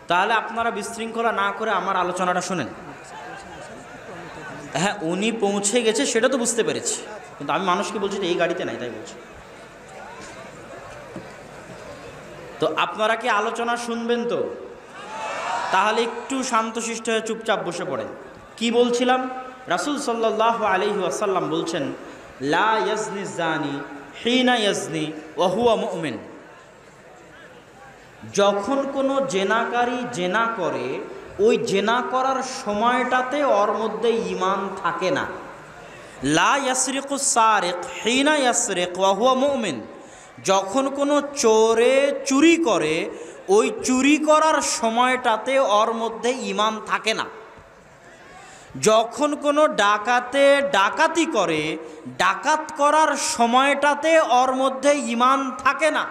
A: তাহলে আপনারা বিশৃঙ্খলা না করে আমার আলোচনাটা শুনেন। হ্যাঁ, উনি পৌঁছে গেছে সেটা তো বুঝতে পেরেছি, কিন্তু আমি মানুষকে বলছি যে এই গাড়িতে নাই, তাই বলছি। তো আপনারা কি আলোচনা শুনবেন তো? তাহলে একটু শান্তশিষ্ট হয়ে চুপচাপ বসে পড়েন। কি বলছিলাম? রাসূল সাল্লাল্লাহু আলাইহি ওয়াসাল্লাম বলছেন, লা ইয়াজনি জানি হিনা ইয়াজনি ওয়া হুয়া মুমিন। যখন কোনো জেনাকারী জেনা করে, ওই জেনা করার সময়টাতে ওর মধ্যে ঈমান থাকে না। লা ইয়াসরিকু সারিক হিনা ইয়াসরিক ওয়া হুয়া মুমিন। যখন কোনো চোরে চুরি করে, ওই চুরি করার সময়টাতে ওর মধ্যে ঈমান থাকে না। যখন কোনো ডাকাতে ডাকাতি করে, ডাকাত করার সময়টাতে ওর মধ্যে ঈমান থাকে না।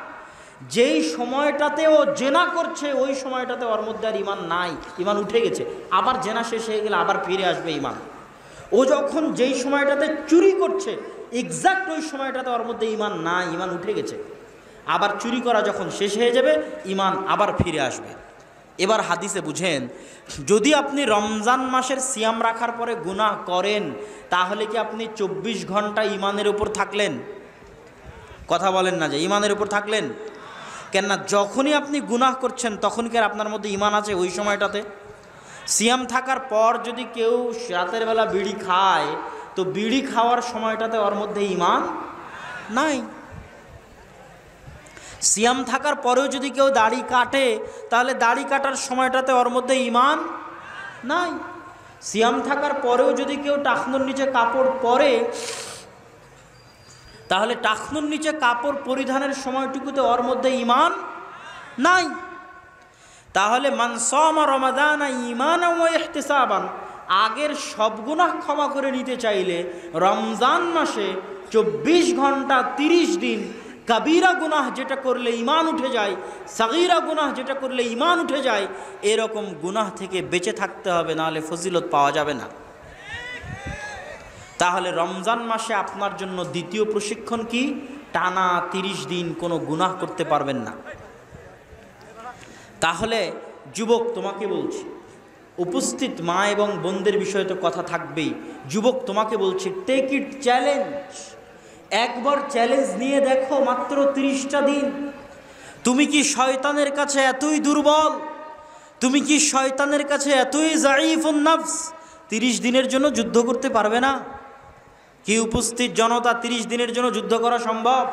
A: যেই সময়টাতে ও জেনা করছে, ওই সময়টাতে ওর মধ্যে আর ঈমান নাই, ঈমান উঠে গেছে। আবার জেনা শেষ হয়ে গেলে আবার ফিরে আসবে ঈমান। ও যখন যেই সময়টাতে চুরি করছে, এক্সাক্ট ওই সময়টাতে ওর মধ্যে ঈমান নাই, ঈমান উঠে গেছে। আবার চুরি করা যখন শেষ হয়ে যাবে, ঈমান আবার ফিরে আসবে। এবার হাদিসে বুঝেন, যদি আপনি রমজান মাসের সিয়াম রাখার পরে গুনাহ করেন, তাহলে কি আপনি 24 ঘন্টা ঈমানের উপর থাকলেন? কথা বলেন না যে ঈমানের উপর থাকলেন? কেননা যখনই আপনি গুনাহ করছেন, তখন কি আর আপনার মধ্যে ঈমান আছে ওই সময়টাতে? সিয়াম থাকার পর যদি কেউ রাতের বেলা বিড়ি খায়, তো বিড়ি খাওয়ার সময়টাতে ওর মধ্যে ঈমান নাই। সিয়াম থাকার পরেও যদি কেউ দাড়ি কাটে, তাহলে দাড়ি কাটার সময়টাতে ওর মধ্যে ঈমান নাই। সিয়াম থাকার পরেও যদি কেউ টাকনুর নিচে কাপড় পরে, তাহলে টাকনুর নিচে কাপড় পরিধানের সময়টুকুতে ওর মধ্যে ঈমান নাই। তাহলে মান সামা রমাদানা ঈমানান ওয়া ইহতিসাবান, আগের সব গুনাহ ক্ষমা করে নিতে চাইলে রমজান মাসে 24 ঘন্টা 30 দিন কাবীরা গুনাহ যেটা করলে ঈমান উঠে যায়, সাগীরা গুনাহ যেটা করলে ঈমান উঠে যায়, এরকম গুনাহ থেকে বেঁচে থাকতে হবে, নাহলে ফজিলত পাওয়া যাবে না। তাহলে রমজান মাসে আপনার জন্য দ্বিতীয় প্রশিক্ষণ কি? টানা 30 দিন কোনো গুনাহ করতে পারবেন না। তাহলে যুবক, তোমাকে বলছি, উপস্থিত মা এবং বোনদের বিষয়ে তো কথা থাকবেই। যুবক, তোমাকে বলছি, টেক ইট চ্যালেঞ্জ। একবার চ্যালেঞ্জ নিয়ে দেখো, মাত্র 30টা দিন। তুমি কি শয়তানের কাছে এতই দুর্বল? তুমি কি শয়তানের কাছে এতই যায়ীফুন নফস? 30 দিনের জন্য যুদ্ধ করতে পারবে না? কি উপস্থিত জনতা, 30 দিনের জন্য যুদ্ধ করা সম্ভব?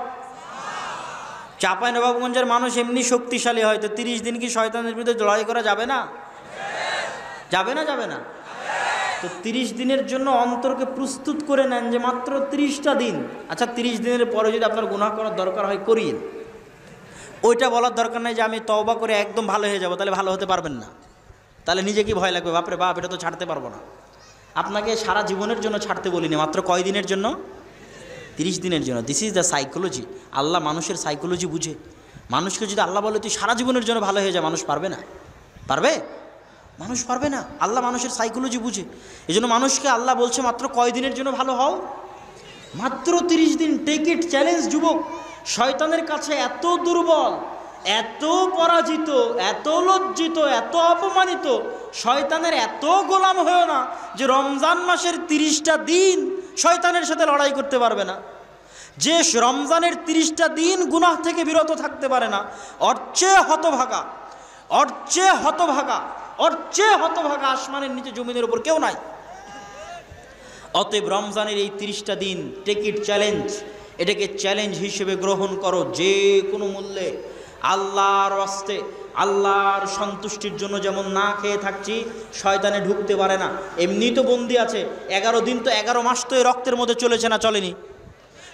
A: চাঁপাইনবাবগঞ্জের মানুষ এমনি শক্তিশালী, হয়তো 30 দিন কি শয়তানের বিরুদ্ধে লড়াই করা যাবে না? যাবে না? যাবে না? তো 30 দিনের জন্য অন্তরকে প্রস্তুত করে নেন যে মাত্র 30টা দিন। আচ্ছা, 30 দিনের পরে যদি আপনার গুনাহ করার দরকার হয়, করিয়ে। ওইটা বলার দরকার নেই যে আমি তওবা করে একদম ভালো হয়ে যাব, তাহলে ভালো হতে পারবেন না। তাহলে নিজে কি ভয় লাগবে, বাপরে বাপ, এটা তো ছাড়তে পারবো না। আপনাকে সারা জীবনের জন্য ছাড়তে বলিনি, মাত্র কয় দিনের জন্য? 30 দিনের জন্য। This is the psychology. আল্লাহ মানুষের সাইকোলজি বুঝে। মানুষকে যদি আল্লাহ বলে তুই সারা জীবনের জন্য ভালো হয়ে যায়, মানুষ পারবে না? পারবে? মানুষ পারবে না। আল্লাহ মানুষের সাইকোলজি বুঝে। এই জন্য মানুষকে আল্লাহ বলছে মাত্র কয় দিনের জন্য ভালো হও? মাত্র 30 দিন। টেক ইট চ্যালেঞ্জ যুবক। শয়তানের কাছে এত দুর্বল, এত পরাজিত, এত লজ্জিত, এত অপমানিত, শয়তানের এত গোলাম হয়েও না যে রমজান মাসের 30টা দিন শয়তানের সাথে লড়াই করতে পারবে না। যে রমজানের 30টা দিন গুনাহ থেকে বিরত থাকতে পারে না, ওর চেয়ে হতভাগা, ওর চেয়ে হতভাগা, ওর চেয়ে হতভাগা আসমানের নিচে জমিনের উপর কেউ নাই। অতএব রমজানের এই 30টা দিন টেক ইট চ্যালেঞ্জ, এটাকে চ্যালেঞ্জ হিসেবে গ্রহণ করো যে কোনো মূল্যে। আল্লাহর রাস্তে, আল্লাহর সন্তুষ্টির জন্য যেমন না খেয়ে থাকছি, শয়তানে ঢুকতে পারে না। এমনি তো বন্দি আছে 11 দিন, তো 11 মাস তো এই রক্তের মধ্যে চলেছে না চলেনি?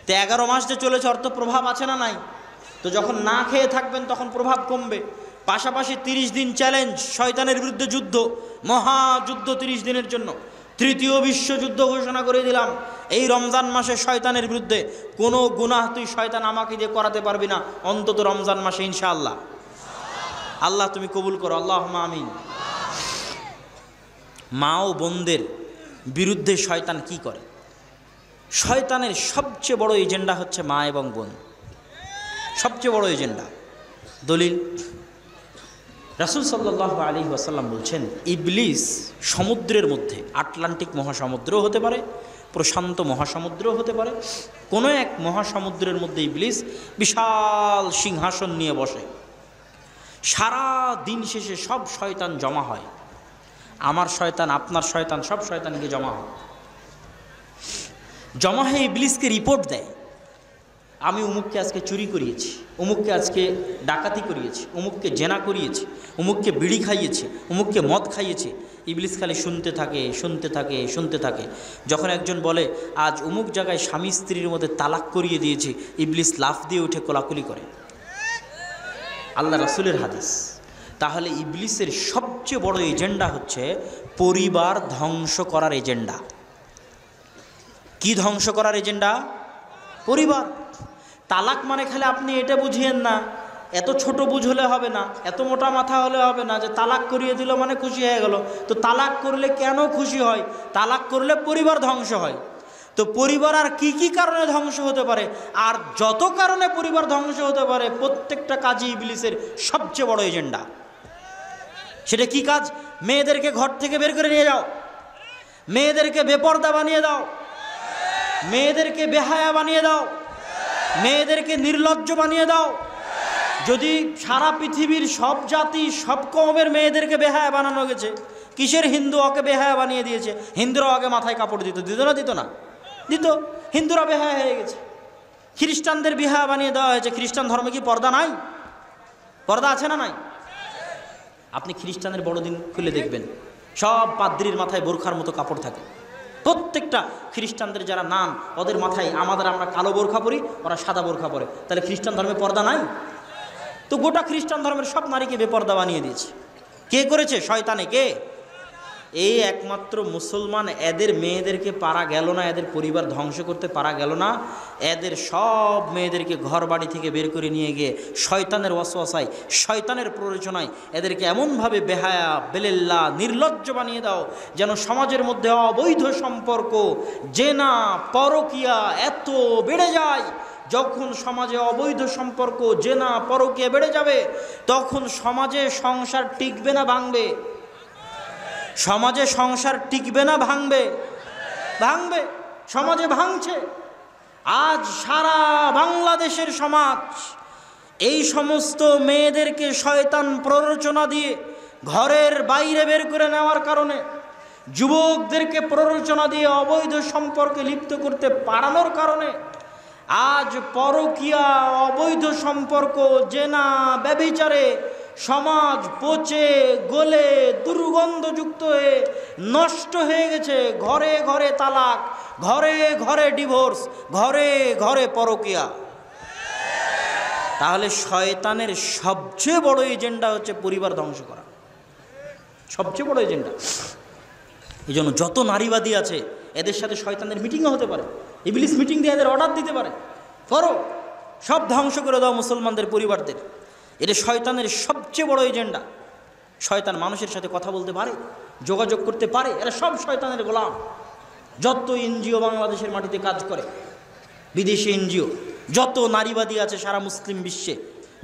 A: তো 11 মাস যে চলেছে অর্থ প্রভাব আছে না নাই? তো যখন না খেয়ে থাকবেন তখন প্রভাব কমবে। পাশাপাশি 30 দিন চ্যালেঞ্জ, শয়তানের বিরুদ্ধে যুদ্ধ, মহাযুদ্ধ 30 দিনের জন্য। তৃতীয় বিশ্বযুদ্ধ ঘোষণা করে দিলাম এই রমজান মাসে শয়তানের বিরুদ্ধে। কোনো গুনাহ তুই শয়তান আমাকে দিয়ে করাতে পারবি না, অন্তত রমজান মাসে ইনশাআল্লাহ। আল্লাহ তুমি কবুল করো, আল্লাহুম্মা আমিন। মা ও বোনদের বিরুদ্ধে শয়তান কি করে? শয়তানের সবচেয়ে বড় এজেন্ডা হচ্ছে মা এবং বোন, সবচেয়ে বড় এজেন্ডা। দলিল, রাসূল সাল্লাল্লাহু আলাইহি ওয়াসাল্লাম বলছেন, ইবলিস সমুদ্রের মধ্যে, আটলান্টিক মহাসমুদ্রও হতে পারে, প্রশান্ত মহাসমুদ্রও হতে পারে, কোনো এক মহাসমুদ্রের মধ্যে ইবলিস বিশাল সিংহাসন নিয়ে বসে। সারা দিন শেষে সব শয়তান জমা হয়, আমার শয়তান, আপনার শয়তান, সব শয়তানকে জমা হয়। জমা হয়ে ইবলিসকে রিপোর্ট দেয়, আমি অমুককে আজকে চুরি করিয়েছি, অমুককে আজকে ডাকাতি করিয়েছি, অমুককে জেনা করিয়েছি, অমুককে বিড়ি খাইয়েছি, অমুককে মদ খাইয়েছি। ইবলিস খালি শুনতে থাকে, শুনতে থাকে, শুনতে থাকে। যখন একজন বলে আজ অমুক জায়গায় স্বামী স্ত্রীর মধ্যে তালাক করিয়ে দিয়েছে, ইবলিস লাফ দিয়ে উঠে কোলাকুলি করে। আল্লাহ রাসূলের হাদিস। তাহলে ইবলিসের সবচেয়ে বড় এজেন্ডা হচ্ছে পরিবার ধ্বংস করার এজেন্ডা। কি ধ্বংস করার এজেন্ডা? পরিবার। তালাক মানে খালি আপনি এটা বুঝিয়েন না, এত ছোট বুঝ হলে হবে না, এত মোটা মাথা হলে হবে না যে তালাক করিয়ে দিল মানে খুশি হয়ে গেল। তো তালাক করলে কেন খুশি হয়? তালাক করলে পরিবার ধ্বংস হয়। তো পরিবার আর কি কি কারণে ধ্বংস হতে পারে? আর যত কারণে পরিবার ধ্বংস হতে পারে, প্রত্যেকটা কাজই ইবলিসের সবচেয়ে বড় এজেন্ডা। সেটা কি কাজ? মেয়েদেরকে ঘর থেকে বের করে নিয়ে যাও, মেয়েদেরকে বেপর্দা বানিয়ে দাও, মেয়েদেরকে বেহায়া বানিয়ে দাও, মেয়েদেরকে নির্লজ্জ বানিয়ে দাও। যদি সারা পৃথিবীর সব জাতি, সব কওমের মেয়েদেরকে বেহায়া বানানো গেছে, কিসের হিন্দু ওকে বেহায়া বানিয়ে দিয়েছে? হিন্দুরা আগে মাথায় কাপড় দিত, দিত না? দিত না? দিত। হিন্দুরা বেহায়া হয়ে গেছে। খ্রিস্টানদের বেহায়া বানিয়ে দেওয়া হয়েছে। খ্রিস্টান ধর্মে কি পর্দা নাই? পর্দা আছে না নাই? আপনি খ্রিস্টানের বড়দিন খুলে দেখবেন, সব পাদ্রীর মাথায় বোরখার মতো কাপড় থাকে। প্রত্যেকটা খ্রিস্টানদের যারা নাম, ওদের মাথায় আমরা কালো বোরখা পরি, ওরা সাদা বোরখা পরে। তাহলে খ্রিস্টান ধর্মে পর্দা নাই? তো গোটা খ্রিস্টান ধর্মের সব নারীকে বেপর্দা বানিয়ে দিয়েছে। কে করেছে? শয়তানে। কে? এই একমাত্র মুসলমান। এদের মেয়েদেরকে পারা গেল না, এদের পরিবার ধ্বংস করতে পারা গেল না। এদের সব মেয়েদেরকে ঘর বাড়ি থেকে বের করে নিয়ে গিয়ে শয়তানের ওয়াসওয়াসায়, শয়তানের প্ররোচনায় এদেরকে এমনভাবে বেহায়া, বেলেল্লা, নির্লজ্জ বানিয়ে দাও যেন সমাজের মধ্যে অবৈধ সম্পর্ক, জেনা, পরকিয়া এত বেড়ে যায়। যখন সমাজে অবৈধ সম্পর্ক, জেনা, পরকিয়া বেড়ে যাবে, তখন সমাজে সংসার টিকবে না ভাঙবে? সমাজে সংসার টিকবে না ভাঙবে? ভাঙবে। সমাজে ভাঙছে। আজ সারা বাংলাদেশের সমাজ এই সমস্ত মেয়েদেরকে শয়তান প্ররোচনা দিয়ে ঘরের বাইরে বের করে নেওয়ার কারণে, যুবকদেরকে প্ররোচনা দিয়ে অবৈধ সম্পর্কে লিপ্ত করতে পারানোর কারণে আজ পরকিয়া, অবৈধ সম্পর্ক, জেনা, ব্যভিচারে সমাজ পচে গলে দুর্গন্ধযুক্ত হয়ে নষ্ট হয়ে গেছে। ঘরে ঘরে তালাক, ঘরে ঘরে ডিভোর্স, ঘরে ঘরে পরকিয়া। তাহলে শয়তানের সবচেয়ে বড় এজেন্ডা হচ্ছে পরিবার ধ্বংস করা, সবচেয়ে বড় এজেন্ডা। এই জন্য যত নারীবাদী আছে এদের সাথে শয়তানের মিটিংও হতে পারে। ইবলিস মিটিং দিয়ে এদের অর্ডার দিতে পারে, করো, সব ধ্বংস করে দাও মুসলমানদের পরিবারদের। এটা শয়তানের সবচেয়ে বড় এজেন্ডা। শয়তান মানুষের সাথে কথা বলতে পারে, যোগাযোগ করতে পারে, এরা সব শয়তানের গোলাম। যত এনজিও বাংলাদেশের মাটিতে কাজ করে, বিদেশি এনজিও, যত নারীবাদী আছে সারা মুসলিম বিশ্বে,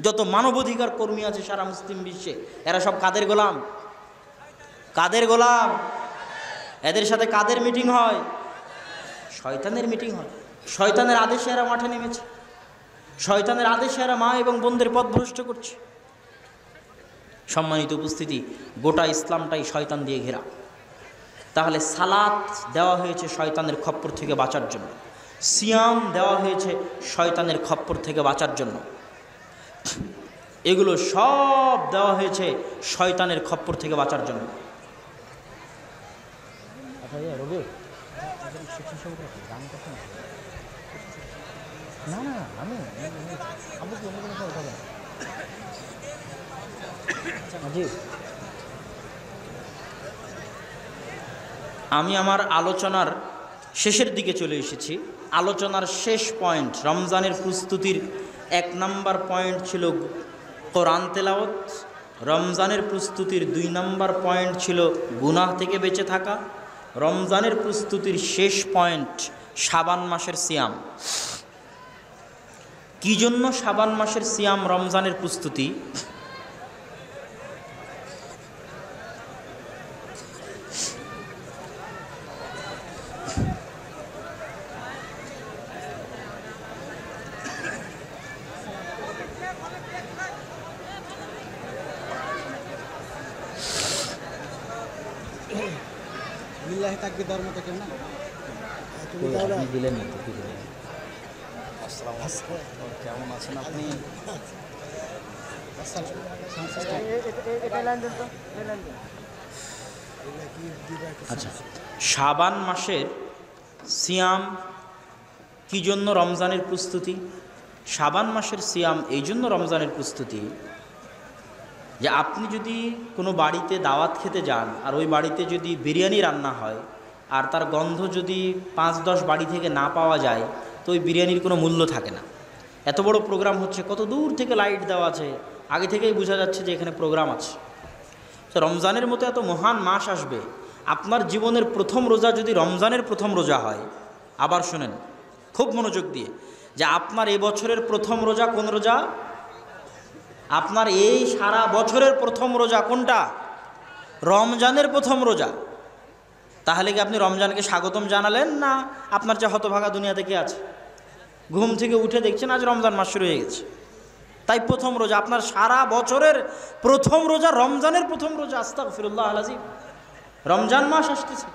A: যত মানবাধিকার কর্মী আছে সারা মুসলিম বিশ্বে, এরা সব কাদের গোলাম? কাদের গোলাম? এদের সাথে কাদের মিটিং হয়? শয়তানের মিটিং হয়। শয়তানের আদেশে এরা মাঠে নেমেছে, শয়তানের আদেশে এরা মা এবং বোনদের পথ ভ্রষ্ট করছে। সম্মানিত উপস্থিতি, গোটা ইসলামটাই শয়তান দিয়ে ঘেরা। তাহলে সালাত দেওয়া হয়েছে শয়তানের খপ্পর থেকে বাঁচার জন্য, সিয়াম দেওয়া হয়েছে শয়তানের খপ্পর থেকে বাঁচার জন্য, এগুলো সব দেওয়া হয়েছে শয়তানের খপ্পর থেকে বাঁচার জন্য। আমি আমার আলোচনার শেষের দিকে চলে এসেছি। আলোচনার শেষ পয়েন্ট, রমজানের প্রস্তুতির 1 নম্বর পয়েন্ট ছিল কোরআন তেলাওয়াত। রমজানের প্রস্তুতির 2 নম্বর পয়েন্ট ছিল গুনাহ থেকে বেঁচে থাকা। রমজানের প্রস্তুতির শেষ পয়েন্ট শাবান মাসের সিয়াম। কি জন্য শাবান মাসের সিয়াম রমজানের প্রস্তুতি? কেমন আছেন আপনি? আচ্ছা, শাবান মাসের সিয়াম কি জন্য রমজানের প্রস্তুতি? শাবান মাসের সিয়াম এই জন্য রমজানের প্রস্তুতি যে আপনি যদি কোনো বাড়িতে দাওয়াত খেতে যান আর ওই বাড়িতে যদি বিরিয়ানি রান্না হয় আর তার গন্ধ যদি 5-10 বাড়ি থেকে না পাওয়া যায় তো ওই বিরিয়ানির কোনো মূল্য থাকে না। এত বড় প্রোগ্রাম হচ্ছে, কত দূর থেকে লাইট দেওয়া আছে, আগে থেকেই বোঝা যাচ্ছে যে এখানে প্রোগ্রাম আছে। তো রমজানের মতো এত মহান মাস আসবে, আপনার জীবনের প্রথম রোজা যদি রমজানের প্রথম রোজা হয়, আবার শোনেন খুব মনোযোগ দিয়ে, যে আপনার এবছরের প্রথম রোজা কোন রোজা? আপনার এই সারা বছরের প্রথম রোজা কোনটা? রমজানের প্রথম রোজা। তাহলে কি আপনি রমজানকে স্বাগতম জানালেন, না আপনার যে হতভাগা দুনিয়াতে কে আছে? ঘুম থেকে উঠে দেখছেন আজ রমজান মাস শুরু হয়ে গেছে, তাই প্রথম রোজা, আপনার সারা বছরের প্রথম রোজা রমজানের প্রথম রোজা। আস্তাগফিরুল্লাহ আল-আযীম। রমজান মাস আসতেছে,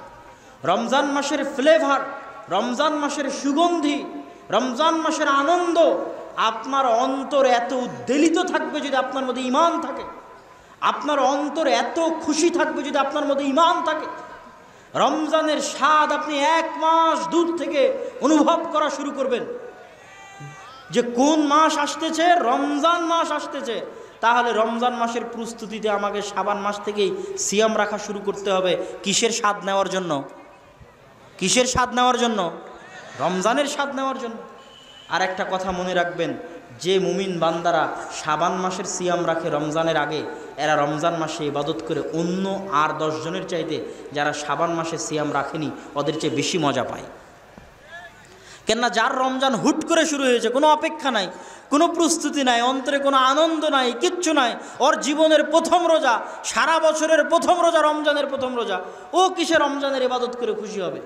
A: রমজান মাসের ফ্লেভার, রমজান মাসের সুগন্ধি, রমজান মাসের আনন্দ, আপনার অন্তর এত উদ্বেলিত থাকবে যদি আপনার মধ্যে ঈমান থাকে, আপনার অন্তর এত খুশি থাকবে যদি আপনার মধ্যে ঈমান থাকে। রমজানের স্বাদ আপনি 1 মাস দূর থেকে অনুভব করা শুরু করবেন যে কোন মাস আসতেছে, রমজান মাস আসতেছে। তাহলে রমজান মাসের প্রস্তুতিতে আমাকে শাবান মাস থেকেই সিয়াম রাখা শুরু করতে হবে। কিসের স্বাদ নেওয়ার জন্য? কিসের স্বাদ নেওয়ার জন্য? রমজানের স্বাদ নেওয়ার জন্য। আর একটা কথা মনে রাখবেন, যে মুমিন বান্দারা শাবান মাসের সিয়াম রাখে রমজানের আগে, এরা রমজান মাসে ইবাদত করে অন্য আর 10 জনের চাইতে যারা শাবান মাসে সিয়াম রাখেনি ওদের চেয়ে বেশি মজা পায়। কেননা যার রমজান হুট করে শুরু হয়েছে, কোনো অপেক্ষা নাই, কোনো প্রস্তুতি নাই, অন্তরে কোনো আনন্দ নাই, কিচ্ছু নাই, ওর জীবনের প্রথম রোজা, সারা বছরের প্রথম রোজা রমজানের প্রথম রোজা, ও কিসে রমজানের ইবাদত করে খুশি হবে?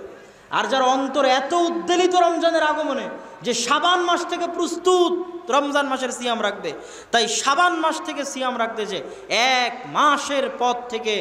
A: আর যার অন্তর এত উদ্বেলিত রমজানের আগমনে যে শাবান মাস থেকে প্রস্তুত রমজান মাসের সিয়াম রাখবে, তাই শাবান মাস থেকে সিয়াম রাখতেছে, 1 মাসের পথ থেকে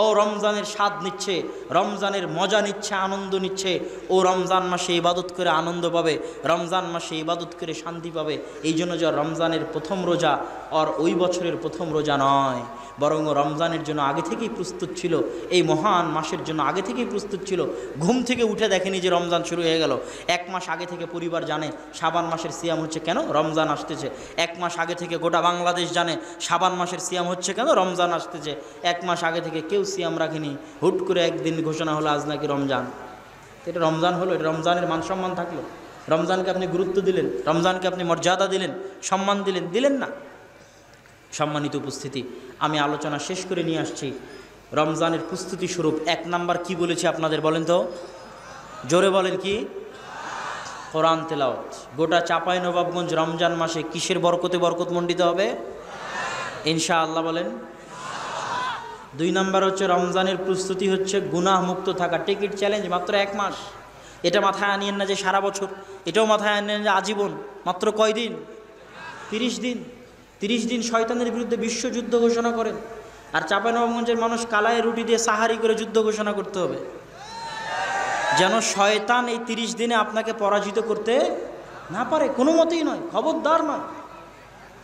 A: ও রমজানের স্বাদ নিচ্ছে, রমজানের মজা নিচ্ছে, আনন্দ নিচ্ছে। ও রমজান মাসে ইবাদত করে আনন্দ পাবে, রমজান মাসে ইবাদত করে শান্তি পাবে। এই জন্য যে রমজানের প্রথম রোজা আর ওই বছরের প্রথম রোজা নয়, বরং রমজানের জন্য আগে থেকেই প্রস্তুত ছিল, এই মহান মাসের জন্য আগে থেকেই প্রস্তুত ছিল। ঘুম থেকে উঠে দেখেনি যে রমজান শুরু হয়ে গেল। 1 মাস আগে থেকে পরিবার জানে শাবান মাসের সিয়াম হচ্ছে কেন, রমজান আসতেছে। 1 মাস আগে থেকে গোটা বাংলাদেশ জানে শাবান মাসের সিয়াম হচ্ছে কেন, রমজান আসতেছে। 1 মাস আগে থেকে কেউ সিয়াম রাখেনি, হুট করে একদিন ঘোষণা হলো আজ নাকি রমজান। এটা রমজান হলো, এটা রমজানের মান সম্মান থাকলো? রমজানকে আপনি গুরুত্ব দিলেন, রমজানকে আপনি মর্যাদা দিলেন, সম্মান দিলেন? দিলেন না। সম্মানিত উপস্থিতি, আমি আলোচনা শেষ করে নিয়ে আসছি। রমজানের প্রস্তুতি স্বরূপ 1 নাম্বার কি বলেছি আপনাদের বলেন তো, জোরে বলেন কি? কোরআন তেলাওয়াত। গোটা চাঁপাইনবাবগঞ্জ রমজান মাসে কিসের বরকতে বরকতমণ্ডিত হবে? ইনশাআল্লাহ বলেন। 2 নাম্বার হচ্ছে রমজানের প্রস্তুতি হচ্ছে গুনাহ মুক্ত থাকা। টিকিট চ্যালেঞ্জ, মাত্র 1 মাস। এটা মাথায় আনিয়েন না যে সারা বছর, এটাও মাথায় আনিয়েন যে আজীবন। মাত্র কয় দিন? 30 দিন। 30 দিন শয়তানের বিরুদ্ধে বিশ্বযুদ্ধ ঘোষণা করেন। আর চাঁপাইনবাবগঞ্জের মানুষ কালায় রুটি দিয়ে সাহারি করে যুদ্ধ ঘোষণা করতে হবে, যেন শয়তান এই 30 দিনে আপনাকে পরাজিত করতে না পারে, কোনো মতেই নয়, খবরদার নয়।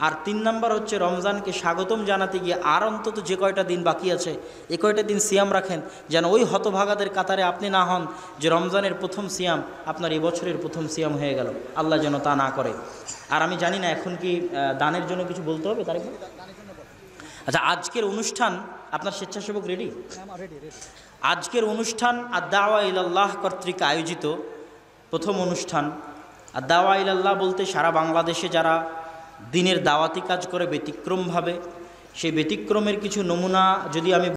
A: আর 3 নাম্বার হচ্ছে রমজানকে স্বাগতম জানাতে গিয়ে আর অন্তত যে কয়টা দিন বাকি আছে এ কয়টা দিন সিয়াম রাখেন, যেন ওই হতভাগাদের কাতারে আপনি না হন যে রমজানের প্রথম সিয়াম আপনার এবছরের প্রথম সিয়াম হয়ে গেল। আল্লাহ যেন তা না করে। আর আমি জানি না এখন কি দানের জন্য কিছু বলতে হবে তারিখ? আচ্ছা, আজকের অনুষ্ঠান আপনার স্বেচ্ছাসেবক রেডি? আজকের অনুষ্ঠান আদ-দাওয়া ইলাল্লাহ কর্তৃক আয়োজিত প্রথম অনুষ্ঠান। আদ-দাওয়া ইলাল্লাহ বলতে সারা বাংলাদেশে যারা দিনের দাওয়াতি কাজ করে ব্যতিক্রমভাবে, সেই ব্যতিক্রমের কিছু নমুনা যদি আমি